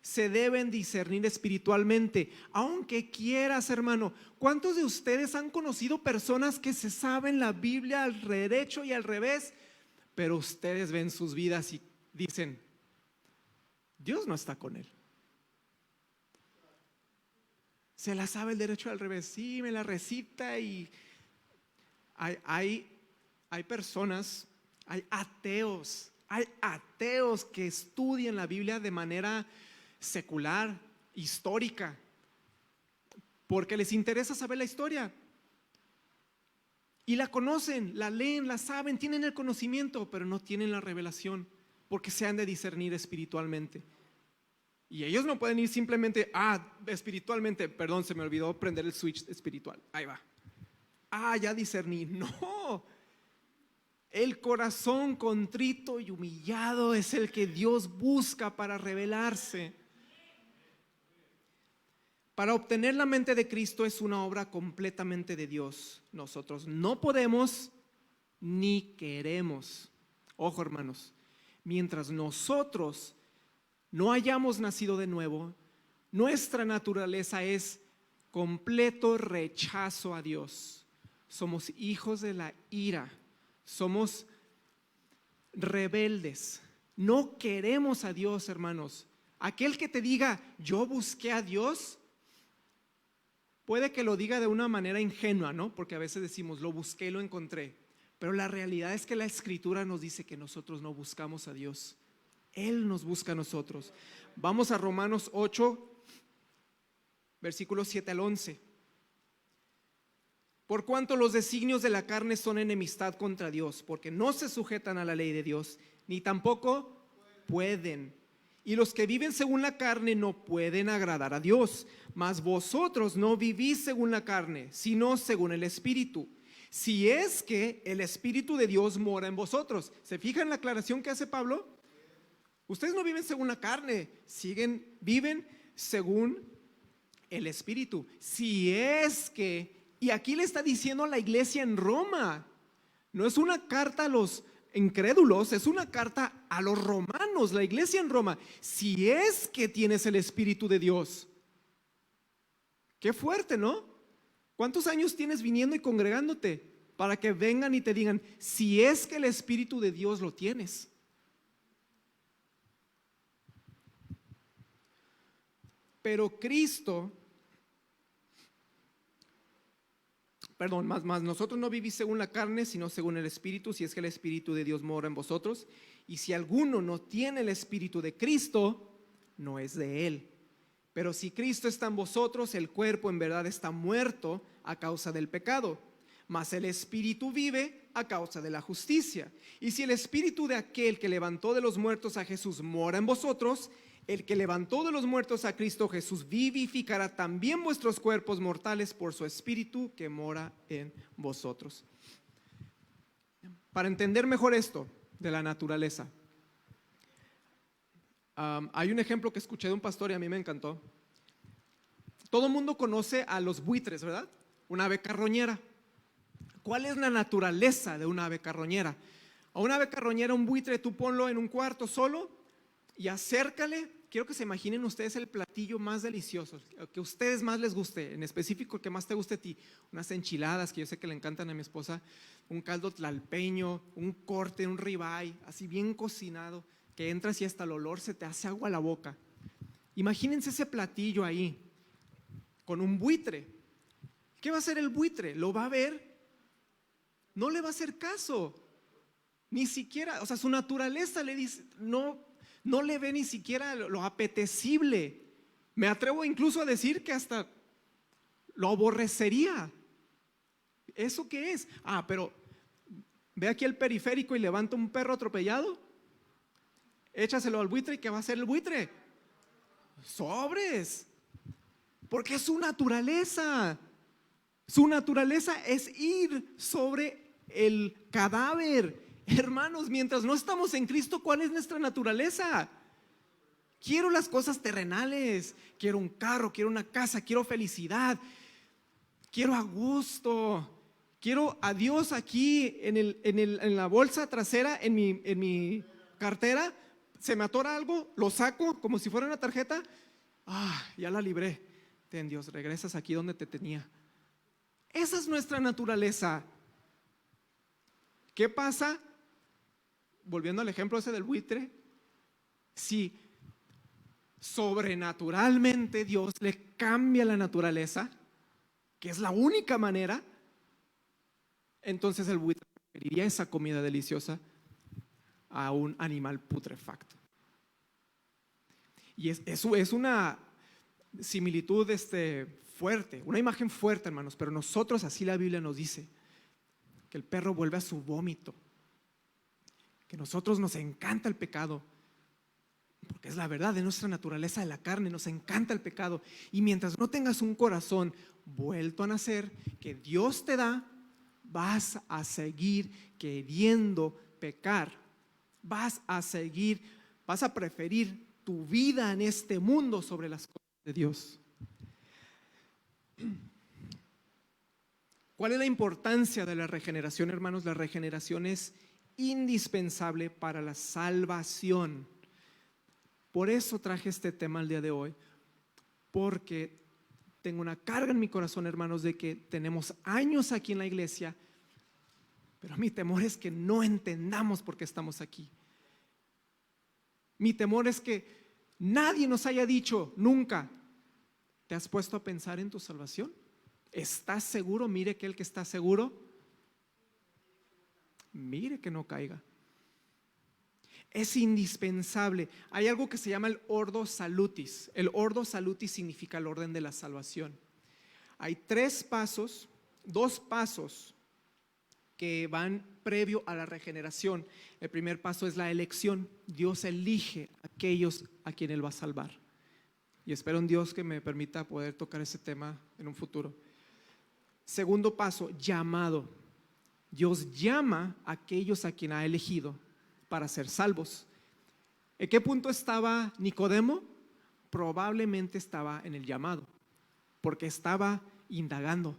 Se deben discernir espiritualmente, aunque quieras, hermano. ¿Cuántos de ustedes han conocido personas que se saben la Biblia al derecho y al revés, pero ustedes ven sus vidas y dicen, Dios no está con él? Se la sabe el derecho al revés, sí, me la recita. Y hay personas, hay ateos que estudian la Biblia de manera secular, histórica, porque les interesa saber la historia y la conocen, la leen, la saben, tienen el conocimiento, pero no tienen la revelación, porque se han de discernir espiritualmente. Y ellos no pueden ir simplemente, espiritualmente, perdón, se me olvidó prender el switch espiritual, ahí va, ya discerní. No, el corazón contrito y humillado es el que Dios busca para revelarse. Para obtener la mente de Cristo es una obra completamente de Dios. Nosotros no podemos ni queremos. Ojo, hermanos, mientras nosotros no hayamos nacido de nuevo, nuestra naturaleza es completo rechazo a Dios. Somos hijos de la ira, somos rebeldes, no queremos a Dios, hermanos. Aquel que te diga, yo busqué a Dios, puede que lo diga de una manera ingenua, ¿no? Porque a veces decimos, lo busqué y lo encontré. Pero la realidad es que la Escritura nos dice que nosotros no buscamos a Dios. Él nos busca a nosotros. Vamos a Romanos 8, versículos 7 al 11. Por cuanto los designios de la carne son enemistad contra Dios, porque no se sujetan a la ley de Dios, ni tampoco pueden. Y los que viven según la carne no pueden agradar a Dios. Mas vosotros no vivís según la carne, sino según el Espíritu. Si es que el Espíritu de Dios mora en vosotros. ¿Se fijan la aclaración que hace Pablo? Ustedes no viven según la carne, viven según el Espíritu. Si es que, y aquí le está diciendo a la iglesia en Roma, no es una carta a los incrédulos, es una carta a los romanos, la iglesia en Roma. Si es que tienes el Espíritu de Dios. Qué fuerte, ¿no? ¿Cuántos años tienes viniendo y congregándote para que vengan y te digan, si es que el Espíritu de Dios lo tienes? Pero Cristo, más nosotros no vivís según la carne, sino según el Espíritu, si es que el Espíritu de Dios mora en vosotros. Y si alguno no tiene el Espíritu de Cristo, no es de él. Pero si Cristo está en vosotros, el cuerpo en verdad está muerto a causa del pecado, mas el Espíritu vive a causa de la justicia. Y si el Espíritu de aquel que levantó de los muertos a Jesús mora en vosotros, el que levantó de los muertos a Cristo Jesús vivificará también vuestros cuerpos mortales por su Espíritu que mora en vosotros. Para entender mejor esto de la naturaleza, hay un ejemplo que escuché de un pastor y a mí me encantó. Todo el mundo conoce a los buitres, ¿verdad? Una ave carroñera. ¿Cuál es la naturaleza de una ave carroñera? A una ave carroñera, un buitre, tú ponlo en un cuarto solo, y acércale. Quiero que se imaginen ustedes el platillo más delicioso, el que a ustedes más les guste, en específico el que más te guste a ti. Unas enchiladas que yo sé que le encantan a mi esposa, un caldo tlalpeño, un corte, un ribeye, así bien cocinado, que entras y hasta el olor se te hace agua a la boca. Imagínense ese platillo ahí, con un buitre. ¿Qué va a hacer el buitre? ¿Lo va a ver? No le va a hacer caso. Ni siquiera, o sea, su naturaleza le dice, no le ve ni siquiera lo apetecible. Me atrevo incluso a decir que hasta lo aborrecería. ¿Eso qué es? Pero ve aquí el periférico y levanta un perro atropellado. Échaselo al buitre y ¿qué va a hacer el buitre? Sobres. Porque es su naturaleza. Su naturaleza es ir sobre el cadáver. Hermanos, mientras no estamos en Cristo, ¿cuál es nuestra naturaleza? Quiero las cosas terrenales, quiero un carro, quiero una casa, quiero felicidad, quiero a gusto, quiero a Dios aquí en la bolsa trasera, en mi cartera. Se me atora algo, lo saco como si fuera una tarjeta. Ya la libré. Ten, Dios, regresas aquí donde te tenía. Esa es nuestra naturaleza. ¿Qué pasa? Volviendo al ejemplo ese del buitre, si sobrenaturalmente Dios le cambia la naturaleza, que es la única manera, entonces el buitre preferiría esa comida deliciosa a un animal putrefacto. Y eso es una similitud fuerte, una imagen fuerte, hermanos, pero nosotros, así la Biblia nos dice, que el perro vuelve a su vómito, que a nosotros nos encanta el pecado, porque es la verdad de nuestra naturaleza de la carne, nos encanta el pecado. Y mientras no tengas un corazón vuelto a nacer, que Dios te da, vas a seguir queriendo pecar, vas a preferir tu vida en este mundo sobre las cosas de Dios. ¿Cuál es la importancia de la regeneración, hermanos? La regeneración es indispensable para la salvación. Por eso traje este tema el día de hoy, porque tengo una carga en mi corazón, hermanos, de que tenemos años aquí en la iglesia, pero mi temor es que no entendamos por qué estamos aquí. Mi temor es que nadie nos haya dicho nunca: ¿te has puesto a pensar en tu salvación? ¿Estás seguro? Mire que el que está seguro, mire que no caiga. Es indispensable. Hay algo que se llama el ordo salutis. El ordo salutis significa el orden de la salvación. Hay 3 pasos, 2 pasos que van previo a la regeneración. El primer paso es la elección. Dios elige a aquellos a quien Él va a salvar. Y espero en Dios que me permita poder tocar ese tema en un futuro. Segundo paso, llamado. Dios llama a aquellos a quien ha elegido para ser salvos. ¿En qué punto estaba Nicodemo? Probablemente estaba en el llamado, porque estaba indagando,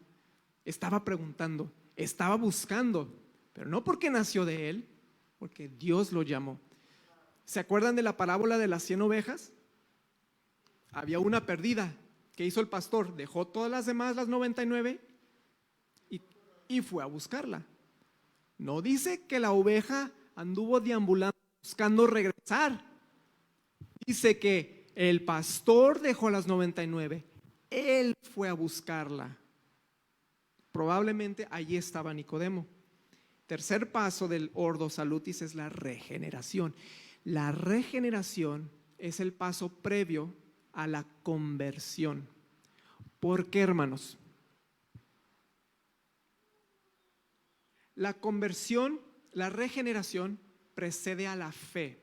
estaba preguntando, estaba buscando, pero no porque nació de él, porque Dios lo llamó. ¿Se acuerdan de la parábola de las 100 ovejas? Había una perdida. ¿Qué hizo el pastor? Dejó todas las demás, las 99, y fue a buscarla. No dice que la oveja anduvo deambulando buscando regresar. Dice que el pastor dejó las 99, él fue a buscarla. Probablemente allí estaba Nicodemo. Tercer paso del ordo salutis es la regeneración. La regeneración es el paso previo a la conversión. ¿Por qué, hermanos? La conversión, la regeneración precede a la fe.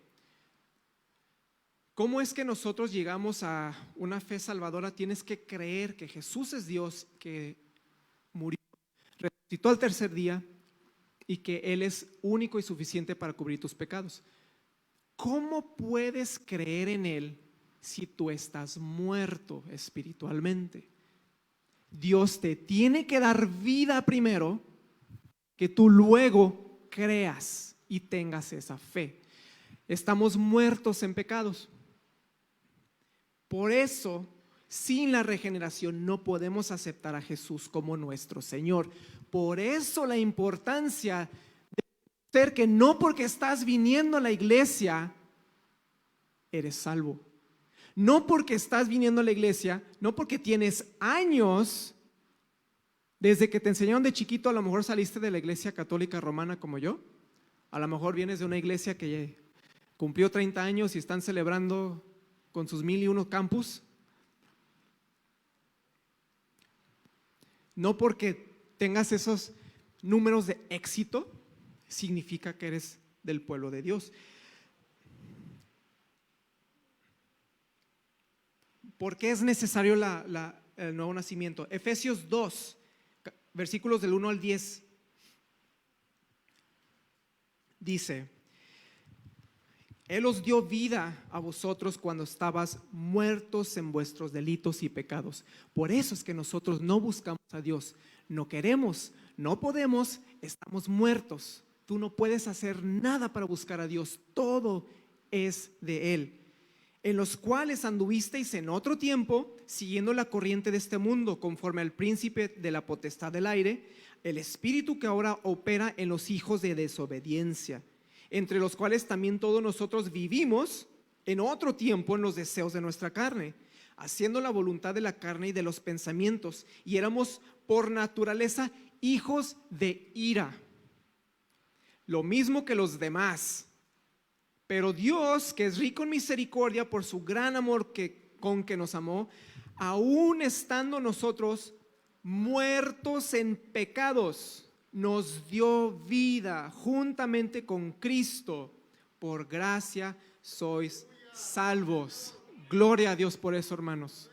¿Cómo es que nosotros llegamos a una fe salvadora? Tienes que creer que Jesús es Dios, que murió, resucitó al tercer día y que Él es único y suficiente para cubrir tus pecados. ¿Cómo puedes creer en Él si tú estás muerto espiritualmente? Dios te tiene que dar vida primero, que tú luego creas y tengas esa fe. Estamos muertos en pecados. Por eso, sin la regeneración no podemos aceptar a Jesús como nuestro Señor. Por eso la importancia de ser que no porque estás viniendo a la iglesia eres salvo. No porque estás viniendo a la iglesia, no porque tienes años, desde que te enseñaron de chiquito, a lo mejor saliste de la iglesia católica romana como yo, a lo mejor vienes de una iglesia que cumplió 30 años y están celebrando con sus 1001 campus. No porque tengas esos números de éxito, significa que eres del pueblo de Dios. ¿Por qué es necesario el nuevo nacimiento? Efesios 2, versículos del 1 al 10, dice: Él os dio vida a vosotros cuando estabas muertos en vuestros delitos y pecados. Por eso es que nosotros no buscamos a Dios, no queremos, no podemos, estamos muertos. Tú no puedes hacer nada para buscar a Dios, todo es de Él. En los cuales anduvisteis en otro tiempo, siguiendo la corriente de este mundo, conforme al príncipe de la potestad del aire, el espíritu que ahora opera en los hijos de desobediencia, entre los cuales también todos nosotros vivimos en otro tiempo en los deseos de nuestra carne, haciendo la voluntad de la carne y de los pensamientos, y éramos por naturaleza hijos de ira, lo mismo que los demás. Pero Dios, que es rico en misericordia por su gran amor con que nos amó, aún estando nosotros muertos en pecados, nos dio vida juntamente con Cristo. Por gracia sois salvos. Gloria a Dios por eso, hermanos.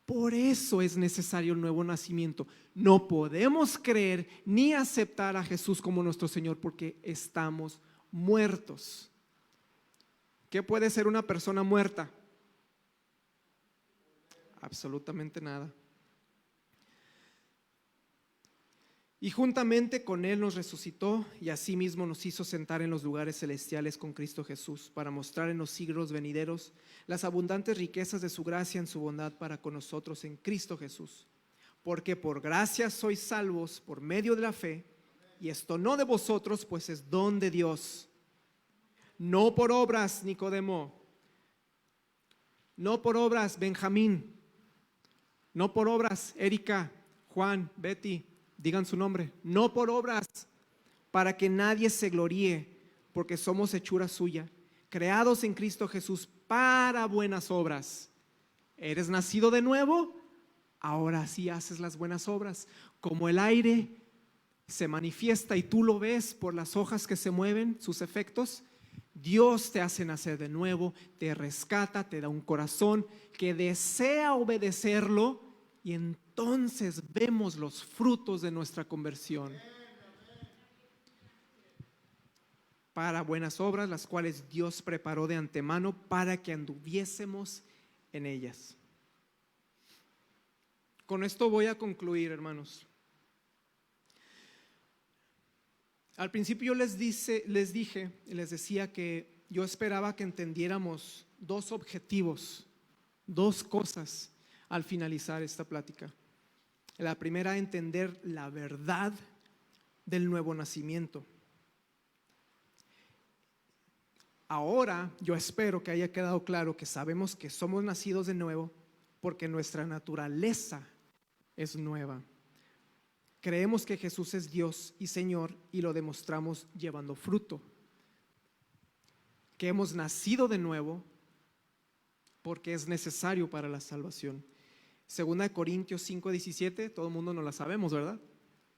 Por eso es necesario el nuevo nacimiento. No podemos creer ni aceptar a Jesús como nuestro Señor porque estamos muertos. ¿Qué puede ser una persona muerta? Absolutamente nada. Y juntamente con Él nos resucitó y asimismo nos hizo sentar en los lugares celestiales con Cristo Jesús, para mostrar en los siglos venideros las abundantes riquezas de su gracia en su bondad para con nosotros en Cristo Jesús. Porque por gracia sois salvos por medio de la fe, y esto no de vosotros, pues es don de Dios. No por obras, Nicodemo. No por obras, Benjamín. No por obras, Erika, Juan, Betty, digan su nombre. No por obras, para que nadie se gloríe, porque somos hechura suya, creados en Cristo Jesús para buenas obras. ¿Eres nacido de nuevo? Ahora sí haces las buenas obras. Como el aire se manifiesta y tú lo ves por las hojas que se mueven, sus efectos, Dios te hace nacer de nuevo, te rescata, te da un corazón que desea obedecerlo, y entonces vemos los frutos de nuestra conversión. Para buenas obras, las cuales Dios preparó de antemano para que anduviésemos en ellas. Con esto voy a concluir, hermanos. Al principio yo les decía que yo esperaba que entendiéramos dos objetivos, dos cosas al finalizar esta plática. La primera, entender la verdad del nuevo nacimiento. Ahora yo espero que haya quedado claro que sabemos que somos nacidos de nuevo porque nuestra naturaleza es nueva. Creemos que Jesús es Dios y Señor y lo demostramos llevando fruto. Que hemos nacido de nuevo porque es necesario para la salvación. 2 Corintios 5:17, todo el mundo nos la sabemos, ¿verdad?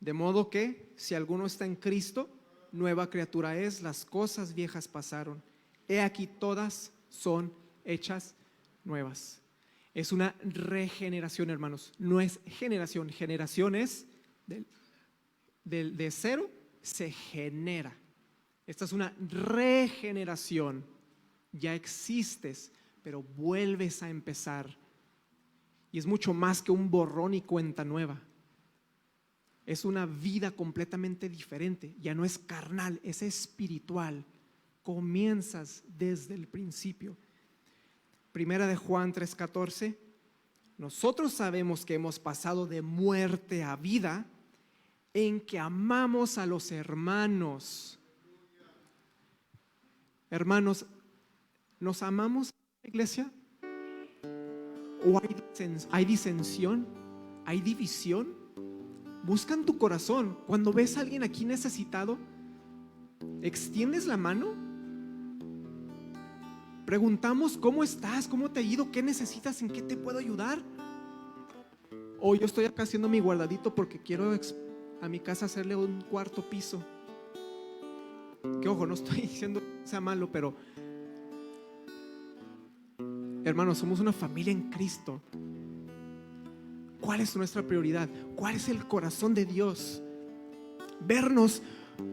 De modo que si alguno está en Cristo, nueva criatura es, las cosas viejas pasaron. He aquí todas son hechas nuevas. Es una regeneración, hermanos. No es generación. Generación es de cero se genera. Esta es una regeneración. Ya existes, pero vuelves a empezar. Y es mucho más que un borrón y cuenta nueva. Es una vida completamente diferente. Ya no es carnal, es espiritual. comienzas desde el principio. Primera de Juan 3:14, nosotros sabemos que hemos pasado de muerte a vida en que amamos a los hermanos. Hermanos, ¿nos amamos, iglesia? ¿O hay disensión? ¿Hay división? Busca en tu corazón. Cuando ves a alguien aquí necesitado, ¿extiendes la mano? Preguntamos, ¿cómo estás? ¿Cómo te ha ido? ¿Qué necesitas? ¿En qué te puedo ayudar? O yo estoy acá haciendo mi guardadito porque quiero a mi casa hacerle un cuarto piso. Que ojo, no estoy diciendo que sea malo, pero hermanos, somos una familia en Cristo. ¿Cuál es nuestra prioridad? ¿Cuál es el corazón de Dios? Vernos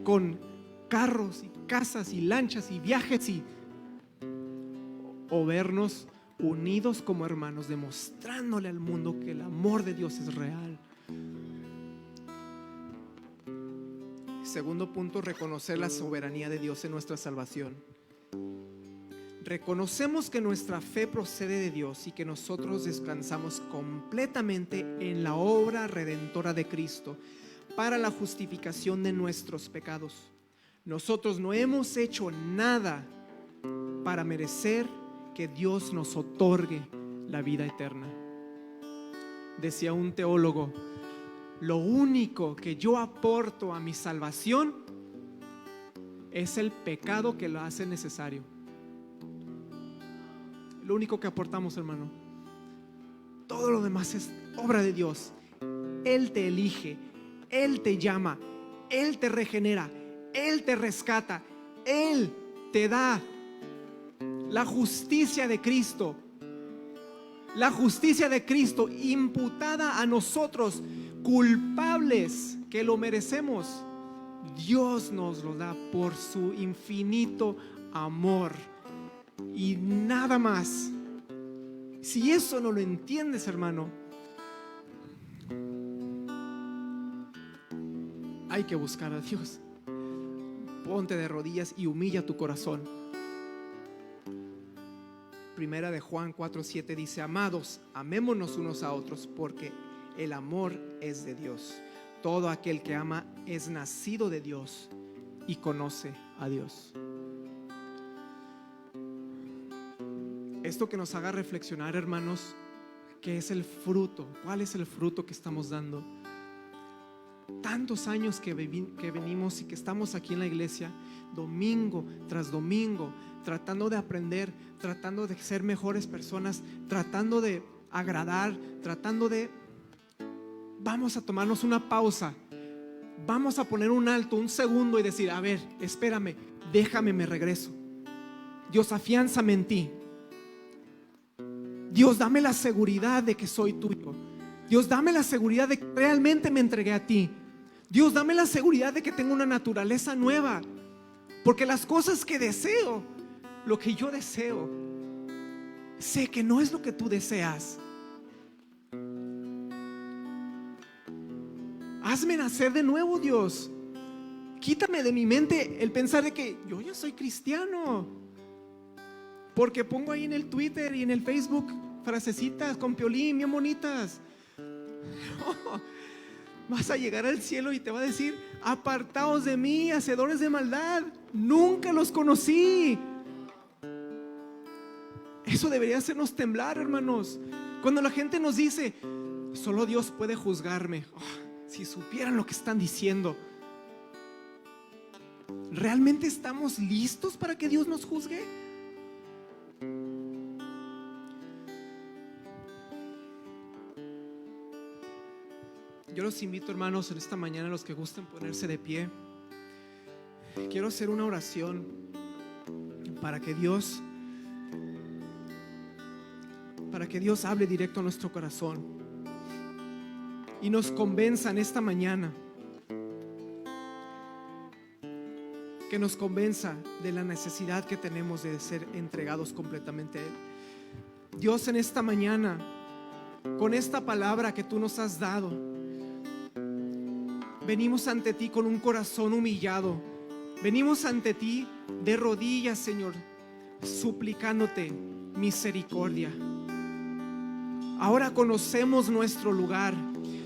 con carros y casas y lanchas y viajes o vernos unidos como hermanos, demostrándole al mundo que el amor de Dios es real. Segundo punto, reconocer la soberanía de Dios en nuestra salvación. Reconocemos que nuestra fe procede de Dios y que nosotros descansamos completamente en la obra redentora de Cristo para la justificación de nuestros pecados. Nosotros no hemos hecho nada para merecer que Dios nos otorgue la vida eterna. Decía un teólogo: lo único que yo aporto a mi salvación es el pecado que lo hace necesario. Lo único que aportamos, hermano. Todo lo demás es obra de Dios. Él te elige, Él te llama, Él te regenera, Él te rescata, Él te da la justicia de Cristo. La justicia de Cristo imputada a nosotros, culpables que lo merecemos. Dios nos lo da por su infinito amor y nada más. Si eso no lo entiendes, hermano, hay que buscar a Dios. Ponte de rodillas y humilla tu corazón. Primera de Juan 4:7 dice: amados, amémonos unos a otros, porque el amor es de Dios. Todo aquel que ama es nacido de Dios y conoce a Dios. Esto que nos haga reflexionar, hermanos, ¿qué es el fruto? ¿Cuál es el fruto que estamos dando? Tantos años que venimos y que estamos aquí en la iglesia, domingo tras domingo, tratando de aprender, tratando de ser mejores personas, tratando de agradar, vamos a tomarnos una pausa, vamos a poner un alto, un segundo y decir: a ver, espérame, déjame, me regreso. Dios, afiánzame en ti. Dios, dame la seguridad de que soy tuyo. Dios, dame la seguridad de que realmente me entregué a ti. Dios, dame la seguridad de que tengo una naturaleza nueva. Porque las cosas que deseo, lo que yo deseo, sé que no es lo que tú deseas. Hazme nacer de nuevo, Dios. Quítame de mi mente el pensar de que yo ya soy cristiano, porque pongo ahí en el Twitter y en el Facebook frasecitas con Piolín bien bonitas. No, vas a llegar al cielo y te va a decir: apartaos de mí, hacedores de maldad, nunca los conocí. Eso debería hacernos temblar, hermanos. Cuando la gente nos dice: solo Dios puede juzgarme. Si supieran lo que están diciendo. ¿Realmente estamos listos para que Dios nos juzgue? Yo los invito, hermanos, en esta mañana, los que gusten ponerse de pie. Quiero hacer una oración para que Dios hable directo a nuestro corazón y nos convenza en esta mañana, que nos convenza de la necesidad que tenemos de ser entregados completamente a Él. Dios, en esta mañana, con esta palabra que tú nos has dado, venimos ante ti con un corazón humillado, Venimos ante ti de rodillas, Señor, suplicándote misericordia. Ahora conocemos nuestro lugar.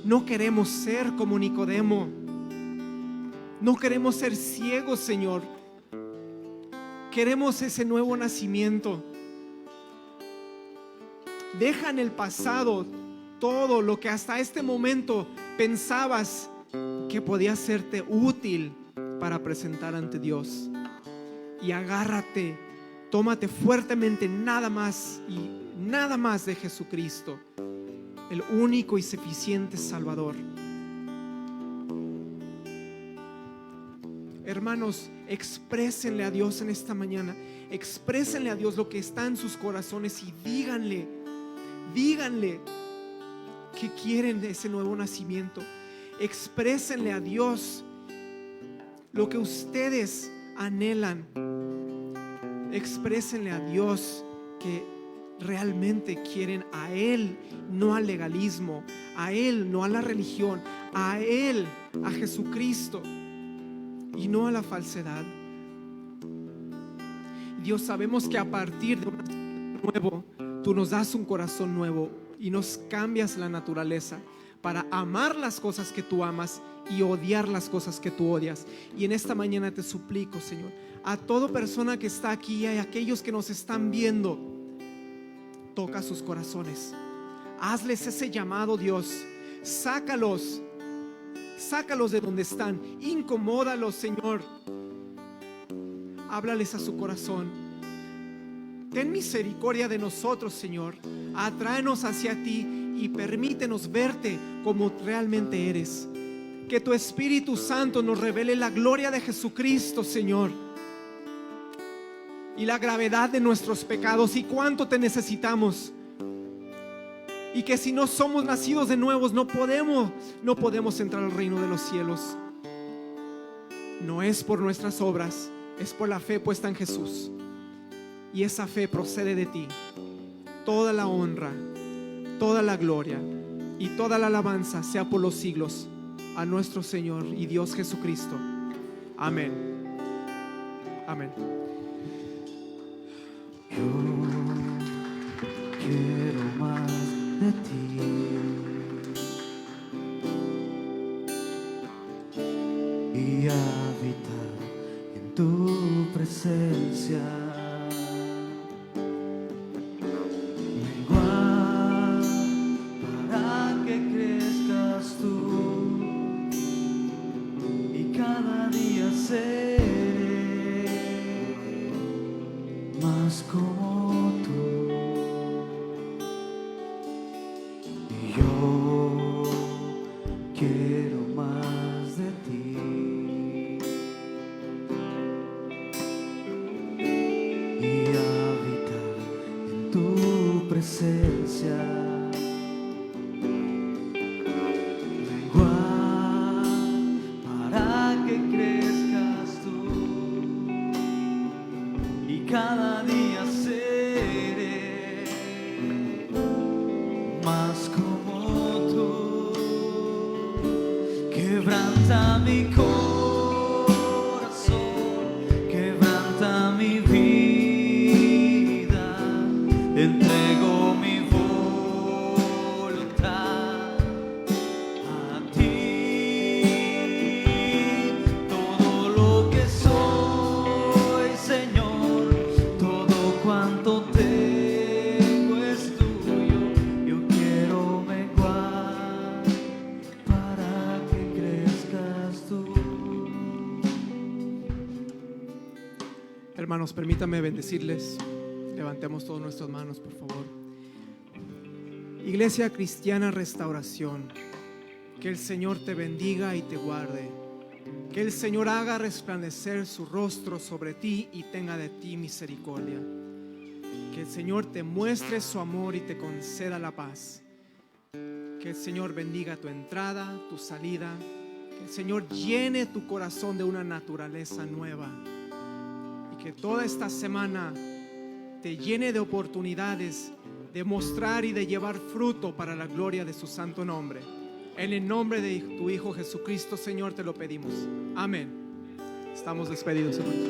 No queremos ser como Nicodemo. No queremos ser ciegos, Señor. Queremos ese nuevo nacimiento. Deja en el pasado todo lo que hasta este momento pensabas que podía serte útil para presentar ante Dios. Y agárrate, tómate fuertemente nada más y nada más de Jesucristo, el único y suficiente Salvador. Hermanos, exprésenle a Dios en esta mañana. Exprésenle a Dios lo que está en sus corazones y díganle que quieren ese nuevo nacimiento. Exprésenle a Dios lo que ustedes anhelan. Exprésenle a Dios que realmente quieren a Él, no al legalismo, a Él, no a la religión, a Él, a Jesucristo, y no a la falsedad. Dios, sabemos que a partir de un nacimiento nuevo, tú nos das un corazón nuevo y nos cambias la naturaleza para amar las cosas que tú amas y odiar las cosas que tú odias. Y en esta mañana te suplico, Señor, a toda persona que está aquí y a aquellos que nos están viendo, toca sus corazones. Hazles ese llamado, Dios. Sácalos de donde están. Incomódalos, Señor. Háblales a su corazón. Ten misericordia de nosotros, Señor. Atráenos hacia ti y permítenos verte como realmente eres. Que tu Espíritu Santo nos revele la gloria de Jesucristo, Señor, y la gravedad de nuestros pecados y cuánto te necesitamos. Y que si no somos nacidos de nuevos, no podemos entrar al reino de los cielos. No es por nuestras obras, es por la fe puesta en Jesús. Y esa fe procede de ti. Toda la honra, toda la gloria y toda la alabanza sea por los siglos a nuestro Señor y Dios Jesucristo. Amén. Amén. Yo quiero más de ti. Y habitar en tu presencia. Menguar para que crezcas tú. Y cada día seré más como tú. Y yo quiero más de ti. Y habitar en tu presencia. Menguar para que crezcas tú. Y cada día seré más como tú. Quebranta mi corazón, quebranta mi vida, entrego mi voluntad a ti. Todo lo que soy, Señor, todo cuanto tengo es tuyo. Yo quiero menguar para que crezcas tú. Hermanos, permítanme bendecirles. Levantemos todas nuestras manos, por favor. Iglesia Cristiana Restauración, que el Señor te bendiga y te guarde. Que el Señor haga resplandecer su rostro sobre ti y tenga de ti misericordia. Que el Señor te muestre su amor y te conceda la paz. Que el Señor bendiga tu entrada, tu salida. Que el Señor llene tu corazón de una naturaleza nueva. Y que toda esta semana te llene de oportunidades de mostrar y de llevar fruto para la gloria de su santo nombre. En el nombre de tu Hijo Jesucristo, Señor, te lo pedimos. Amén. Estamos despedidos, hermanos.